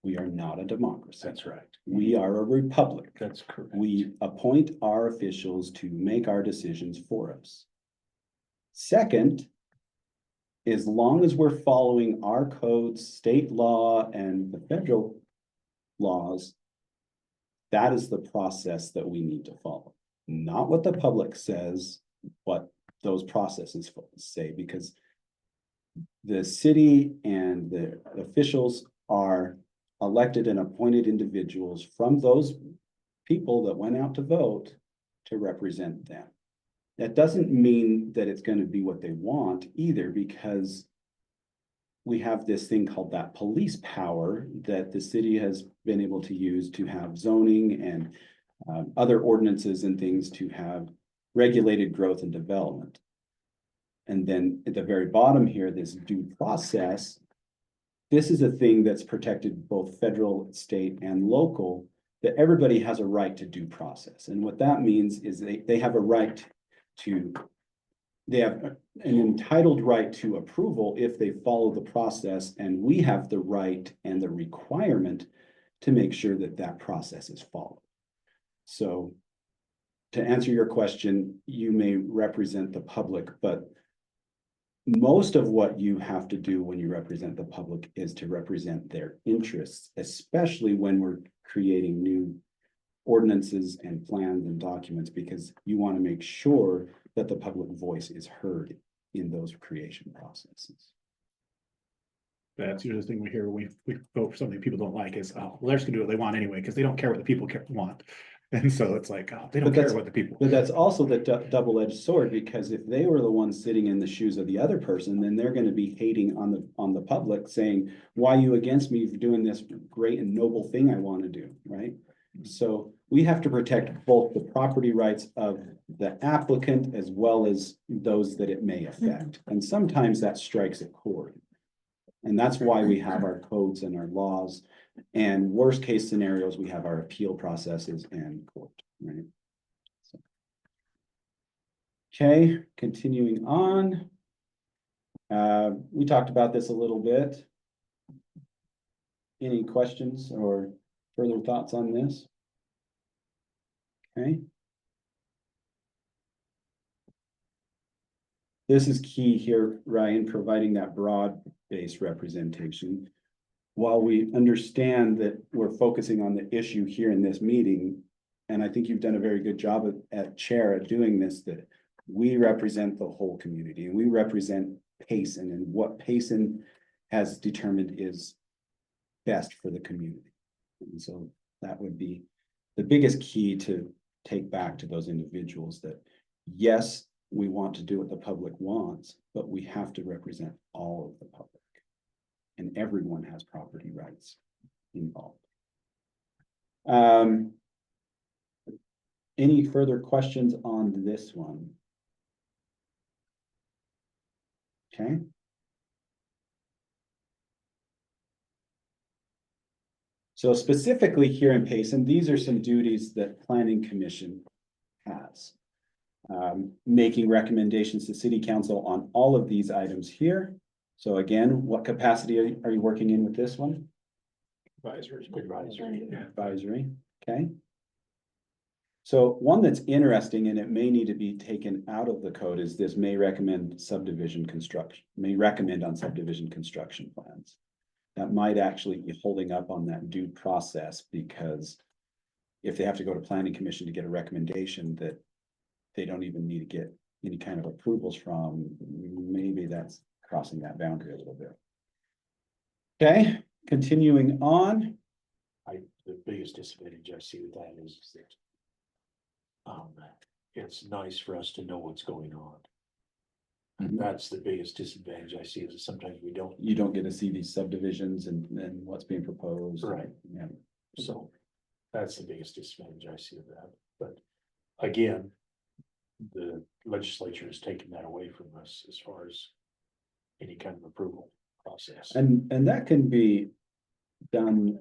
[SPEAKER 5] we are not a democracy.
[SPEAKER 1] That's right.
[SPEAKER 5] We are a republic.
[SPEAKER 1] That's correct.
[SPEAKER 5] We appoint our officials to make our decisions for us. Second, as long as we're following our codes, state law, and the federal laws, that is the process that we need to follow. Not what the public says, what those processes say, because the city and the officials are elected and appointed individuals from those people that went out to vote to represent them. That doesn't mean that it's going to be what they want either, because we have this thing called that police power that the city has been able to use to have zoning and other ordinances and things to have regulated growth and development. And then at the very bottom here, this due process, this is a thing that's protected both federal, state, and local, that everybody has a right to due process. And what that means is they have a right to, they have an entitled right to approval if they follow the process, and we have the right and the requirement to make sure that that process is followed. So to answer your question, you may represent the public, but most of what you have to do when you represent the public is to represent their interests, especially when we're creating new ordinances and plans and documents, because you want to make sure that the public voice is heard in those creation processes.
[SPEAKER 3] that's usually the thing we hear when we vote for something people don't like is, oh, well, they're just gonna do what they want anyway, because they don't care what the people want. And so it's like, oh, they don't
[SPEAKER 5] But
[SPEAKER 3] care
[SPEAKER 5] that's-
[SPEAKER 3] what the people.
[SPEAKER 5] But that's also the double-edged sword, because if they were the ones sitting in the shoes of the other person, then they're gonna be hating on the public, saying, why are you against me for doing this great and noble thing I want to do, right? So we have to protect both the property rights of the applicant as well as those that it may affect. And sometimes that strikes a chord. And that's why we have our codes and our laws. And worst case scenarios, we have our appeal processes and court, right? So. Okay, continuing on. We talked about this a little bit. Any questions or further thoughts on this? Okay. This is key here, Ryan, providing that broad-based representation. While we understand that we're focusing on the issue here in this meeting, and I think you've done a very good job at chair at doing this, that we represent the whole community and we represent Payson and what Payson has determined is best for the community. And so that would be the biggest key to take back to those individuals, that yes, we want to do what the public wants, but we have to represent all of the public. And everyone has property rights involved. Any further questions on this one? Okay. So specifically here in Payson, these are some duties that Planning Commission has. Making recommendations to City Council on all of these items here. So again, what capacity are you working in with this one?
[SPEAKER 8] Advisory.
[SPEAKER 5] Advisory, okay. So one that's interesting, and it may need to be taken out of the code, is this may recommend subdivision construction, may recommend on subdivision construction plans. That might actually be holding up on that due process, because if they have to go to planning commission to get a recommendation that they don't even need to get any kind of approvals from, maybe that's crossing that boundary a little bit. Okay, continuing on.
[SPEAKER 1] The biggest disadvantage I see with that is that it's nice for us to know what's going on.
[SPEAKER 5] Mhm.
[SPEAKER 1] That's the biggest disadvantage I see, is that sometimes we don't.
[SPEAKER 5] You don't get to see these subdivisions and what's being proposed.
[SPEAKER 1] Right.
[SPEAKER 5] Yeah.
[SPEAKER 1] So that's the biggest disadvantage I see of that, but again, the legislature has taken that away from us as far as any kind of approval process.
[SPEAKER 5] And that can be done,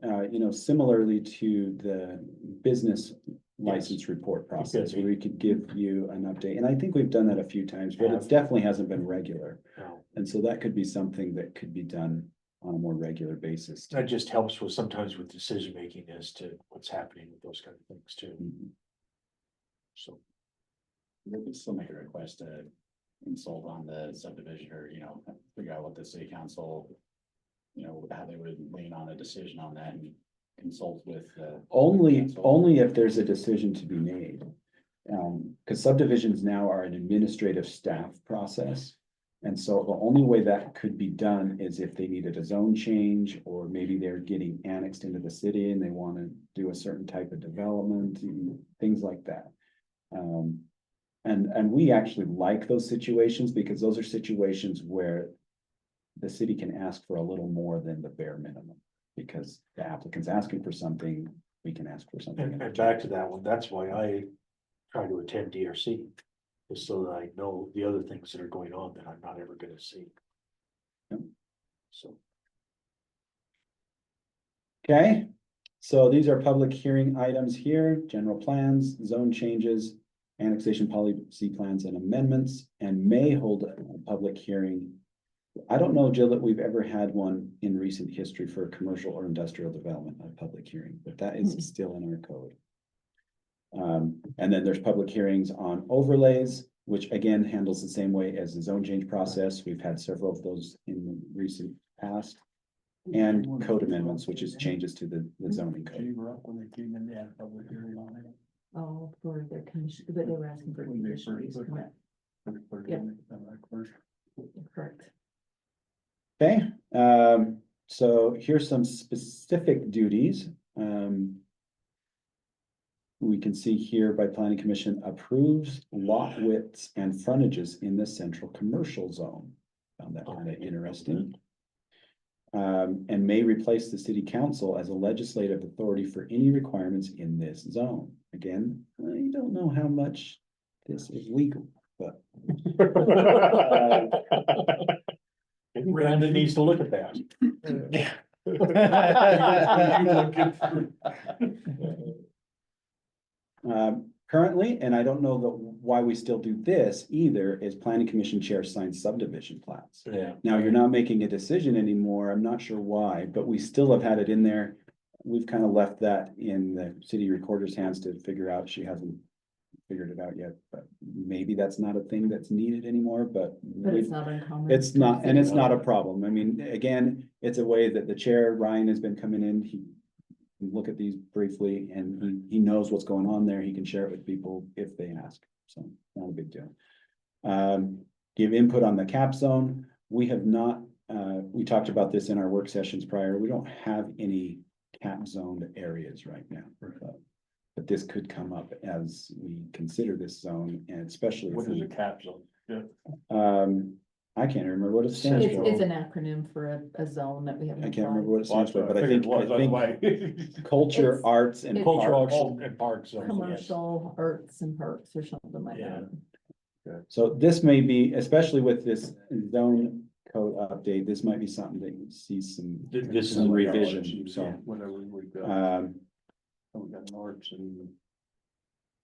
[SPEAKER 5] similarly to the business license report process, where we could give you an update. And I think we've done that a few times, but it definitely hasn't been regular.
[SPEAKER 1] No,
[SPEAKER 5] And so that could be something that could be done on a more regular basis.
[SPEAKER 1] that just helps with sometimes with decision making as to what's happening with those kind of things too,
[SPEAKER 5] Mhm.
[SPEAKER 1] so.
[SPEAKER 3] We could still make a request to consult on the subdivision, or, figure out what the city council, how they would lean on a decision on that and consult with.
[SPEAKER 5] Only if there's a decision to be made. Because subdivisions now are an administrative staff process. And so the only way that could be done is if they needed a zone change, or maybe they're getting annexed into the city and they want to do a certain type of development, things like that. And we actually like those situations, because those are situations where the city can ask for a little more than the bare minimum, because the applicant's asking for something, we can ask for something.
[SPEAKER 1] And back to that one, that's why I try to attend DRC, just so that I know the other things that are going on that I'm not ever gonna see.
[SPEAKER 5] Yep.
[SPEAKER 1] So,
[SPEAKER 5] Okay, so these are public hearing items here: general plans, zone changes, annexation policy plans and amendments, and may hold a public hearing. I don't know, Jill, that we've ever had one in recent history for a commercial or industrial development, a public hearing, but that is still in our code. And then there's public hearings on overlays, which again handles the same way as the zone change process. We've had several of those in the recent past. And code amendments, which is changes to the zoning code.
[SPEAKER 2] Oh, for their commission, but they were asking for a conditional use permit. Yep. Correct.
[SPEAKER 5] Okay, so here's some specific duties. We can see here by planning commission approves lot widths and frontages in the central commercial zone. Found that kind of interesting. And may replace the city council as a legislative authority for any requirements in this zone. Again, I don't know how much this is legal, but.
[SPEAKER 1] Brandon needs to look at that.
[SPEAKER 5] Currently, and I don't know why we still do this either, is planning commission chair signs subdivision plats.
[SPEAKER 1] Yeah.
[SPEAKER 5] Now, you're not making a decision anymore. I'm not sure why, but we still have had it in there. We've kind of left that in the city recorder's hands to figure out. She hasn't figured it out yet, but maybe that's not a thing that's needed anymore, but.
[SPEAKER 2] But it's not uncommon.
[SPEAKER 5] It's not, and it's not a problem. I mean, again, it's a way that the chair, Ryan, has been coming in. He can look at these briefly, and he knows what's going on there. He can share it with people if they ask. So not a big deal. Give input on the cap zone. We have not, we talked about this in our work sessions prior. We don't have any cap zoned areas right now. But this could come up as we consider this zone, and especially.
[SPEAKER 8] What is a cap zone? Yeah.
[SPEAKER 5] I can't remember what it stands
[SPEAKER 2] It's
[SPEAKER 5] for.
[SPEAKER 2] an acronym for a zone that we have.
[SPEAKER 5] I can't remember what it stands for, but I
[SPEAKER 8] figured
[SPEAKER 5] think,
[SPEAKER 8] it was, that's why.
[SPEAKER 5] culture,
[SPEAKER 2] It's-
[SPEAKER 5] arts and
[SPEAKER 2] it's-
[SPEAKER 1] Cultural
[SPEAKER 5] parks.
[SPEAKER 1] and parks. Yes.
[SPEAKER 2] Commercial arts and parks or something like
[SPEAKER 1] Yeah.
[SPEAKER 2] that.
[SPEAKER 5] So this may be, especially with this zone code update, this might be something that you see some.
[SPEAKER 1] This is
[SPEAKER 5] Some
[SPEAKER 1] a
[SPEAKER 5] revision, so.
[SPEAKER 8] Whatever we've got. We got norths and.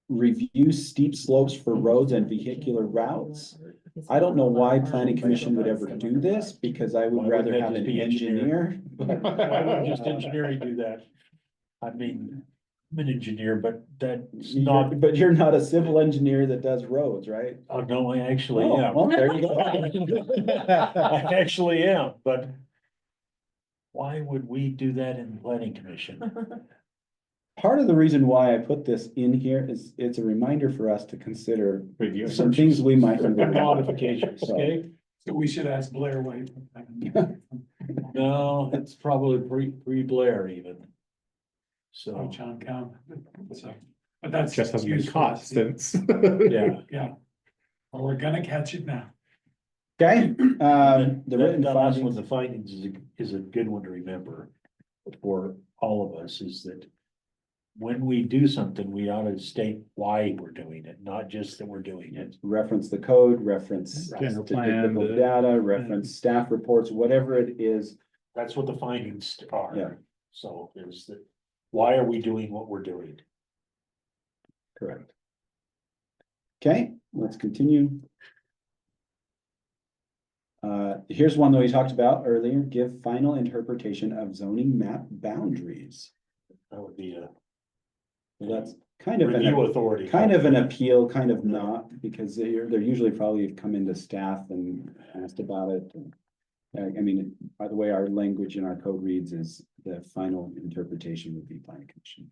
[SPEAKER 5] Review steep slopes for roads and vehicular routes. I don't know why planning commission would ever do this, because I
[SPEAKER 1] Why
[SPEAKER 5] would rather
[SPEAKER 1] wouldn't that
[SPEAKER 5] have
[SPEAKER 1] just
[SPEAKER 5] an
[SPEAKER 1] be
[SPEAKER 5] engineer.
[SPEAKER 1] Why wouldn't just engineering do that? I mean, I'm an engineer, but that's not,
[SPEAKER 5] But you're not a civil engineer that does roads, right?
[SPEAKER 1] oh, no, I actually
[SPEAKER 5] Oh,
[SPEAKER 1] am.
[SPEAKER 5] well, there you go.
[SPEAKER 1] I actually am, but why would we do that in the planning commission?
[SPEAKER 5] Part of the reason why I put this in here is it's a reminder for us to consider some things we might.
[SPEAKER 1] Modifications, okay?
[SPEAKER 4] So we should ask Blair White.
[SPEAKER 1] No, it's probably pre-Blair even.
[SPEAKER 4] Oh,
[SPEAKER 1] So,
[SPEAKER 4] John Count. So, but that's.
[SPEAKER 3] Just hasn't been
[SPEAKER 4] useful
[SPEAKER 3] caught
[SPEAKER 4] to see.
[SPEAKER 3] since.
[SPEAKER 1] yeah.
[SPEAKER 4] Yeah. Well, we're gonna catch it now.
[SPEAKER 5] Okay, the
[SPEAKER 1] That
[SPEAKER 5] written
[SPEAKER 1] last one,
[SPEAKER 5] findings.
[SPEAKER 1] the findings is a good one to remember for all of us, is that when we do something, we ought to state why we're doing it, not just that we're doing it.
[SPEAKER 5] Reference the code, reference
[SPEAKER 3] General plan,
[SPEAKER 5] statistical data, reference staff reports, whatever it is.
[SPEAKER 1] That's what the findings are.
[SPEAKER 5] Yeah.
[SPEAKER 1] So is that, why are we doing what we're doing?
[SPEAKER 5] Correct. Okay, let's continue. Here's one that we talked about earlier, give final interpretation of zoning map boundaries.
[SPEAKER 1] That would be a
[SPEAKER 5] Well, that's kind of
[SPEAKER 1] review
[SPEAKER 5] an,
[SPEAKER 1] authority.
[SPEAKER 5] kind of an appeal, kind of not, because they're usually probably come into staff and asked about it. I mean, by the way, our language in our code reads is the final interpretation would be planning commission.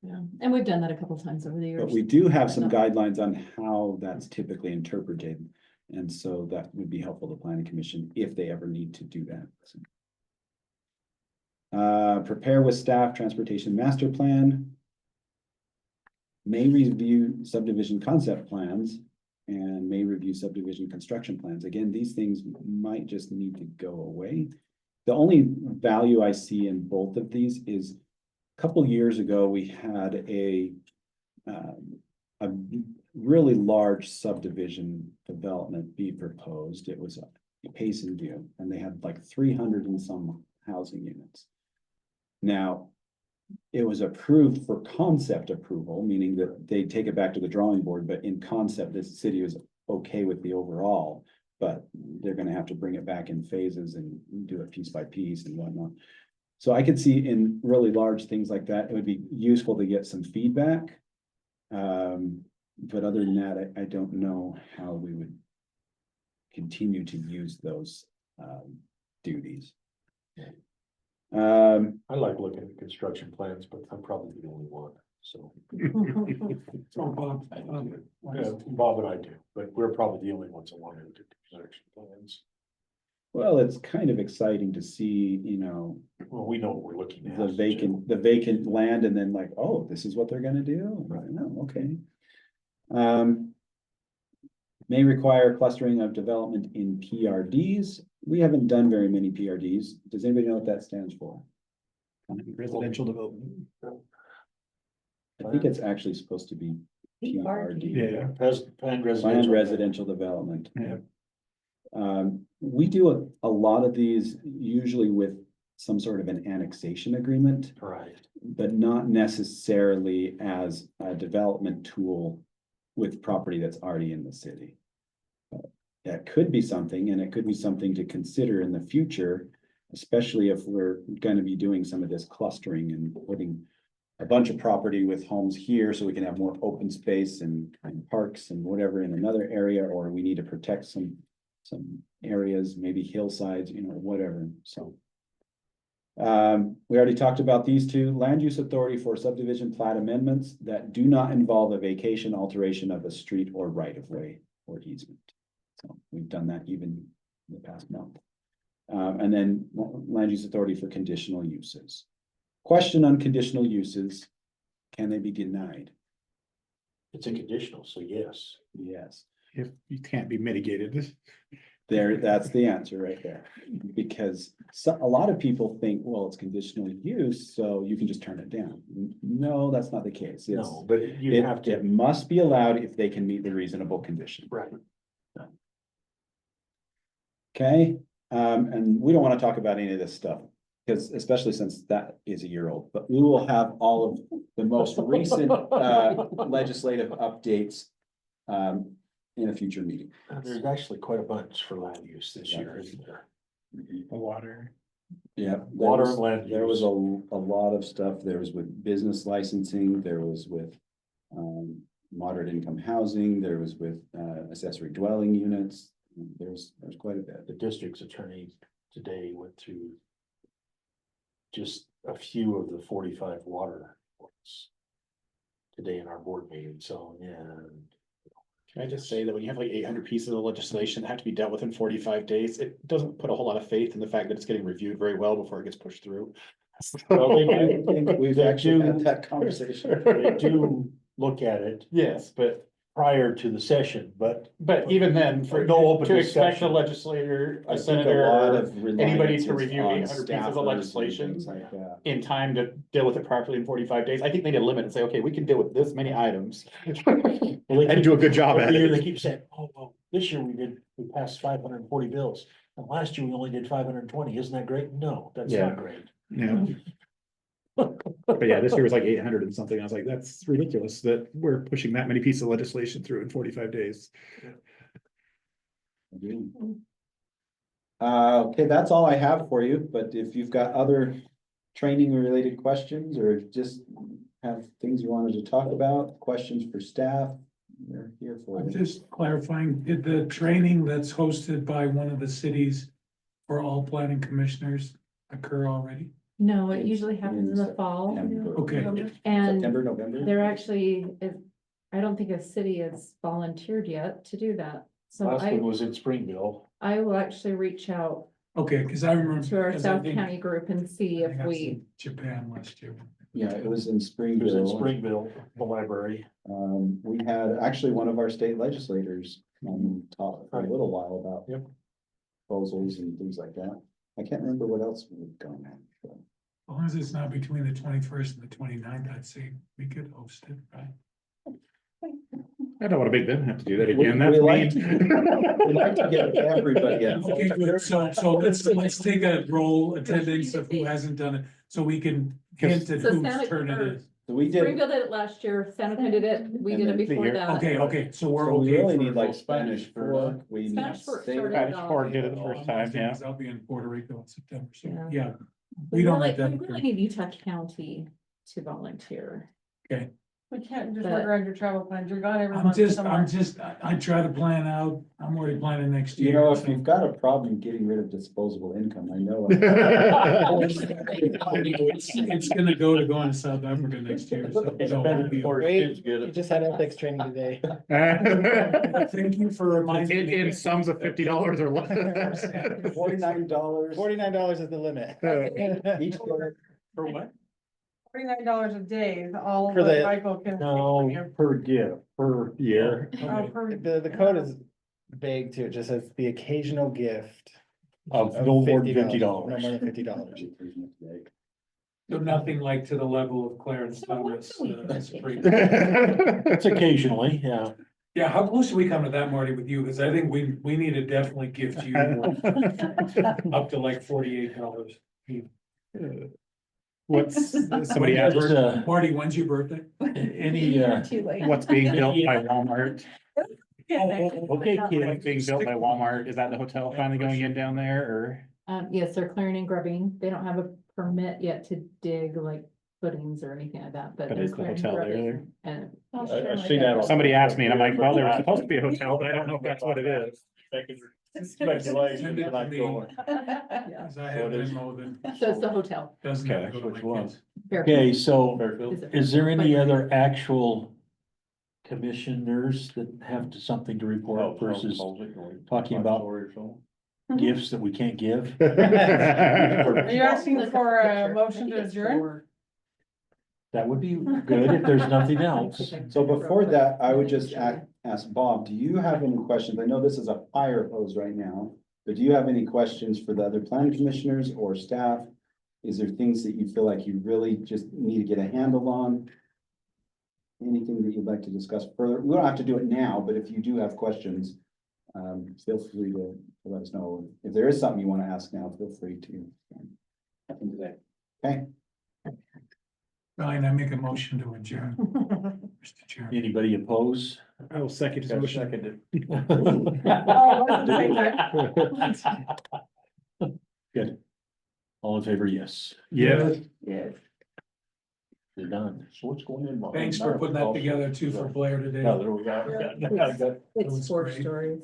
[SPEAKER 2] Yeah, and we've done that a couple times over the years.
[SPEAKER 5] But we do have some
[SPEAKER 2] No.
[SPEAKER 5] guidelines on how that's typically interpreted. And so that would be helpful to planning commission if they ever need to do that. Prepare with staff transportation master plan. May review subdivision concept plans and may review subdivision construction plans. Again, these things might just need to go away. The only value I see in both of these is a couple years ago, we had a really large subdivision development be proposed. It was a Payson view, and they had like 300 and some housing units. Now, it was approved for concept approval, meaning that they take it back to the drawing board, but in concept, this city was okay with the overall. But they're gonna have to bring it back in phases and do it piece by piece and whatnot. So I could see in really large things like that, it would be useful to get some feedback. But other than that, I don't know how we would continue to use those duties.
[SPEAKER 1] I like looking at construction plans, but I'm probably the only one, so.
[SPEAKER 4] Oh, Bob,
[SPEAKER 1] Yeah, Bob and I do, but we're probably the only ones that want to do construction plans.
[SPEAKER 5] Well, it's kind of exciting to see, you know,
[SPEAKER 1] Well, we know what we're looking at.
[SPEAKER 5] the vacant land and then like, oh, this is what they're gonna do? Right, no, okay. May require clustering of development in PRDs. We haven't done very many PRDs. Does anybody know what that stands for?
[SPEAKER 3] Residential development.
[SPEAKER 5] I think it's actually supposed to be PRD.
[SPEAKER 3] Yeah.
[SPEAKER 1] Planned
[SPEAKER 5] Planned residential development.
[SPEAKER 3] Yeah.
[SPEAKER 5] We do a lot of these usually with some sort of an annexation agreement,
[SPEAKER 1] Right.
[SPEAKER 5] but not necessarily as a development tool with property that's already in the city. That could be something, and it could be something to consider in the future, especially if we're gonna be doing some of this clustering and putting a bunch of property with homes here, so we can have more open space and parks and whatever in another area, or we need to protect some areas, maybe hillsides, you know, whatever, so. We already talked about these two, land use authority for subdivision plat amendments that do not involve a vacation, alteration of a street or right of way or easement. So we've done that even in the past month. And then land use authority for conditional uses. Question on conditional uses, can they be denied?
[SPEAKER 1] It's a conditional, so yes.
[SPEAKER 5] Yes.
[SPEAKER 3] If you can't be mitigated.
[SPEAKER 5] There, that's the answer right there. Because a lot of people think, well, it's conditional use, so you can just turn it down. No, that's not the case. It's,
[SPEAKER 1] No, but you have
[SPEAKER 5] it
[SPEAKER 1] to,
[SPEAKER 5] must be allowed if they can meet the reasonable condition.
[SPEAKER 1] right,
[SPEAKER 5] Okay, and we don't want to talk about any of this stuff, because especially since that is a year old, but we will have all of the most recent legislative updates in a future meeting.
[SPEAKER 1] there's actually quite a bunch for land use this year, isn't there?
[SPEAKER 3] Water.
[SPEAKER 5] Yeah.
[SPEAKER 1] Water and land
[SPEAKER 5] There was
[SPEAKER 1] use.
[SPEAKER 5] a lot of stuff. There was with business licensing, there was with moderate income housing, there was with accessory dwelling units. There's quite a bit.
[SPEAKER 1] The district's attorney today went through just a few of the 45 water ones today in our board meeting, so, yeah.
[SPEAKER 9] Can I just say that when you have like 800 pieces of legislation that have to be dealt with in 45 days, it doesn't put a whole lot of faith in the fact that it's getting reviewed very well before it gets pushed through.
[SPEAKER 1] Well, they
[SPEAKER 5] I
[SPEAKER 1] do-
[SPEAKER 5] think we've
[SPEAKER 1] they
[SPEAKER 5] actually
[SPEAKER 1] do-
[SPEAKER 5] had that conversation.
[SPEAKER 1] They do look at it
[SPEAKER 9] Yes, but
[SPEAKER 1] prior to the session, but
[SPEAKER 9] even then, for
[SPEAKER 1] No open
[SPEAKER 9] to expect a
[SPEAKER 1] discussion.
[SPEAKER 9] legislator,
[SPEAKER 5] I
[SPEAKER 9] a
[SPEAKER 5] think a
[SPEAKER 9] senator,
[SPEAKER 5] lot
[SPEAKER 9] or
[SPEAKER 5] of
[SPEAKER 9] anybody
[SPEAKER 5] reliance
[SPEAKER 9] to
[SPEAKER 5] is
[SPEAKER 9] review
[SPEAKER 5] on
[SPEAKER 9] 800 pieces of
[SPEAKER 5] staffers and
[SPEAKER 9] legislation
[SPEAKER 5] things like that.
[SPEAKER 9] in time to deal with it properly in 45 days, I think they need a limit and say, okay, we can deal with this many items.
[SPEAKER 1] well, they
[SPEAKER 3] And do a good job at
[SPEAKER 1] every year they
[SPEAKER 3] it.
[SPEAKER 1] keep saying, oh, well, this year we passed 540 bills. And last year we only did 520. Isn't that great? No, that's
[SPEAKER 3] Yeah.
[SPEAKER 1] not great.
[SPEAKER 3] Yeah. But yeah, this year was like 800 and something. I was like, that's ridiculous that we're pushing that many pieces of legislation through in 45 days.
[SPEAKER 5] Okay, that's all I have for you, but if you've got other training related questions or just have things you wanted to talk about, questions for staff, we're here for
[SPEAKER 4] I'm
[SPEAKER 5] it.
[SPEAKER 4] just clarifying, did the training that's hosted by one of the cities for all planning commissioners occur already?
[SPEAKER 2] No, it
[SPEAKER 5] It's
[SPEAKER 2] usually happens in the fall.
[SPEAKER 5] September.
[SPEAKER 4] Okay.
[SPEAKER 2] And
[SPEAKER 5] September, November?
[SPEAKER 2] they're actually, I don't think a city has volunteered yet to do that. So
[SPEAKER 1] Last one
[SPEAKER 2] I
[SPEAKER 1] was in Springville.
[SPEAKER 2] will actually reach out
[SPEAKER 4] Okay, because I remember.
[SPEAKER 2] to our
[SPEAKER 4] 'cause I
[SPEAKER 2] South
[SPEAKER 4] think-
[SPEAKER 2] County group and see
[SPEAKER 4] I
[SPEAKER 2] if
[SPEAKER 4] think I was
[SPEAKER 2] we,
[SPEAKER 4] in Japan last year.
[SPEAKER 5] Yeah, it was in
[SPEAKER 1] It was in
[SPEAKER 5] Springville.
[SPEAKER 1] Springville, the library.
[SPEAKER 5] We had actually one of our state legislators talk for a little while about
[SPEAKER 1] Yep.
[SPEAKER 5] proposals and things like that. I can't remember what else we've gone at. but-
[SPEAKER 4] As long as it's not between the 21st and the 29th, I'd say we could host it, right?
[SPEAKER 3] I don't want to make them have to do that
[SPEAKER 5] We-
[SPEAKER 3] again. That's
[SPEAKER 5] we like-
[SPEAKER 3] mean.
[SPEAKER 5] We like to get everybody else.
[SPEAKER 4] Okay, good. So let's take a roll attendance of who hasn't done it, so we can hint at
[SPEAKER 2] So
[SPEAKER 4] whose
[SPEAKER 2] Santa-
[SPEAKER 4] turn it is.
[SPEAKER 5] So we did,
[SPEAKER 2] Springfield did it last year, Santa Fe did it, we
[SPEAKER 5] And
[SPEAKER 2] did it
[SPEAKER 5] then the
[SPEAKER 2] before
[SPEAKER 3] year-
[SPEAKER 2] that.
[SPEAKER 4] Okay, so we're
[SPEAKER 5] so we
[SPEAKER 4] okay.
[SPEAKER 5] really
[SPEAKER 4] for
[SPEAKER 5] need like
[SPEAKER 4] both.
[SPEAKER 5] Spanish Fork, we need.
[SPEAKER 2] Spanish Fork
[SPEAKER 5] state-
[SPEAKER 2] started
[SPEAKER 3] Spanish
[SPEAKER 2] off.
[SPEAKER 3] Fork did it the first time, yeah.
[SPEAKER 4] I'll be in Puerto Rico in September, so,
[SPEAKER 2] Yeah.
[SPEAKER 4] yeah.
[SPEAKER 2] We
[SPEAKER 4] We don't
[SPEAKER 2] really,
[SPEAKER 4] have that.
[SPEAKER 2] we really need Utah County to volunteer.
[SPEAKER 10] We can't just
[SPEAKER 2] But-
[SPEAKER 10] work around your travel plans, you're gone every
[SPEAKER 4] I'm
[SPEAKER 10] month
[SPEAKER 4] just,
[SPEAKER 10] somewhere.
[SPEAKER 4] I try to plan out, I'm already planning next year.
[SPEAKER 5] You know, if
[SPEAKER 4] so-
[SPEAKER 5] you've got a problem getting rid of disposable income, I know.
[SPEAKER 4] It's gonna go to going to South Africa next year, so.
[SPEAKER 1] It's
[SPEAKER 4] so
[SPEAKER 1] better
[SPEAKER 4] we'll be
[SPEAKER 1] before
[SPEAKER 4] okay.
[SPEAKER 1] kids get
[SPEAKER 7] You
[SPEAKER 1] it.
[SPEAKER 7] just had ethics training today.
[SPEAKER 4] Thank you for reminding me.
[SPEAKER 3] In sums of $50 or less.
[SPEAKER 5] $49.
[SPEAKER 7] $49 is the limit.
[SPEAKER 5] Each day.
[SPEAKER 4] For what?
[SPEAKER 10] $49 a day is all
[SPEAKER 7] For
[SPEAKER 10] that
[SPEAKER 7] the-
[SPEAKER 10] Michael can.
[SPEAKER 1] No, per gift, per year.
[SPEAKER 10] Oh, per-
[SPEAKER 7] The code is vague too, it just says the occasional gift.
[SPEAKER 1] Of
[SPEAKER 7] of
[SPEAKER 1] no more than
[SPEAKER 7] $50. No
[SPEAKER 1] $50.
[SPEAKER 7] more than $50.
[SPEAKER 4] So nothing like to the level of Clarence
[SPEAKER 2] So what
[SPEAKER 4] Thomas.
[SPEAKER 2] do we
[SPEAKER 4] Supreme.
[SPEAKER 1] It's occasionally, yeah.
[SPEAKER 4] Yeah, how close do we come to that, Marty, with you? Because I think we need to definitely gift you up to like $48.
[SPEAKER 3] What's, somebody asked,
[SPEAKER 1] Just,
[SPEAKER 4] Marty, when's your birthday?
[SPEAKER 1] any,
[SPEAKER 2] Too late.
[SPEAKER 3] what's being built by Walmart?
[SPEAKER 1] okay,
[SPEAKER 3] What's
[SPEAKER 1] kid.
[SPEAKER 3] being built by Walmart? Is that the hotel finally going in down there or?
[SPEAKER 2] Yes, they're clearing and grubbing. They don't have a permit yet to dig like footings or anything like that, but
[SPEAKER 3] But
[SPEAKER 2] they're
[SPEAKER 3] is the
[SPEAKER 2] clearing and
[SPEAKER 3] hotel there?
[SPEAKER 2] grubbing. And
[SPEAKER 1] I've seen that.
[SPEAKER 3] Somebody asked me and I'm like, well, there was supposed to be a hotel, but I don't know if that's what it is.
[SPEAKER 1] Speculation, but not going.
[SPEAKER 4] Because I have an MO that
[SPEAKER 2] so it's the hotel.
[SPEAKER 4] doesn't have to
[SPEAKER 3] Okay,
[SPEAKER 4] go to
[SPEAKER 1] which
[SPEAKER 4] my
[SPEAKER 1] one?
[SPEAKER 4] kids.
[SPEAKER 1] Okay, so
[SPEAKER 2] Is it-
[SPEAKER 1] is there any other actual commissioners that have something to report versus talking about gifts that we can't give?
[SPEAKER 10] Are you asking for a motion to adjourn?
[SPEAKER 1] That would be good if there's nothing else.
[SPEAKER 5] So before that, I would just ask Bob, do you have any questions? I know this is a fire hose right now, but do you have any questions for the other planning commissioners or staff? Is there things that you feel like you really just need to get a handle on? Anything that you'd like to discuss further? We don't have to do it now, but if you do have questions, feel free to let us know. If there is something you want to ask now, feel free to. Okay,
[SPEAKER 4] Ryan, I make a motion to adjourn. Mr. Chair.
[SPEAKER 1] Anybody oppose?
[SPEAKER 3] I will second his motion.
[SPEAKER 1] Good. All in favor, yes.
[SPEAKER 3] Yeah.
[SPEAKER 10] Yes.
[SPEAKER 1] You're done.
[SPEAKER 8] So what's going in?
[SPEAKER 4] Thanks for putting that together too for Blair today.
[SPEAKER 8] No, there we go.
[SPEAKER 4] That was
[SPEAKER 2] It's 4
[SPEAKER 4] great.
[SPEAKER 2] stories.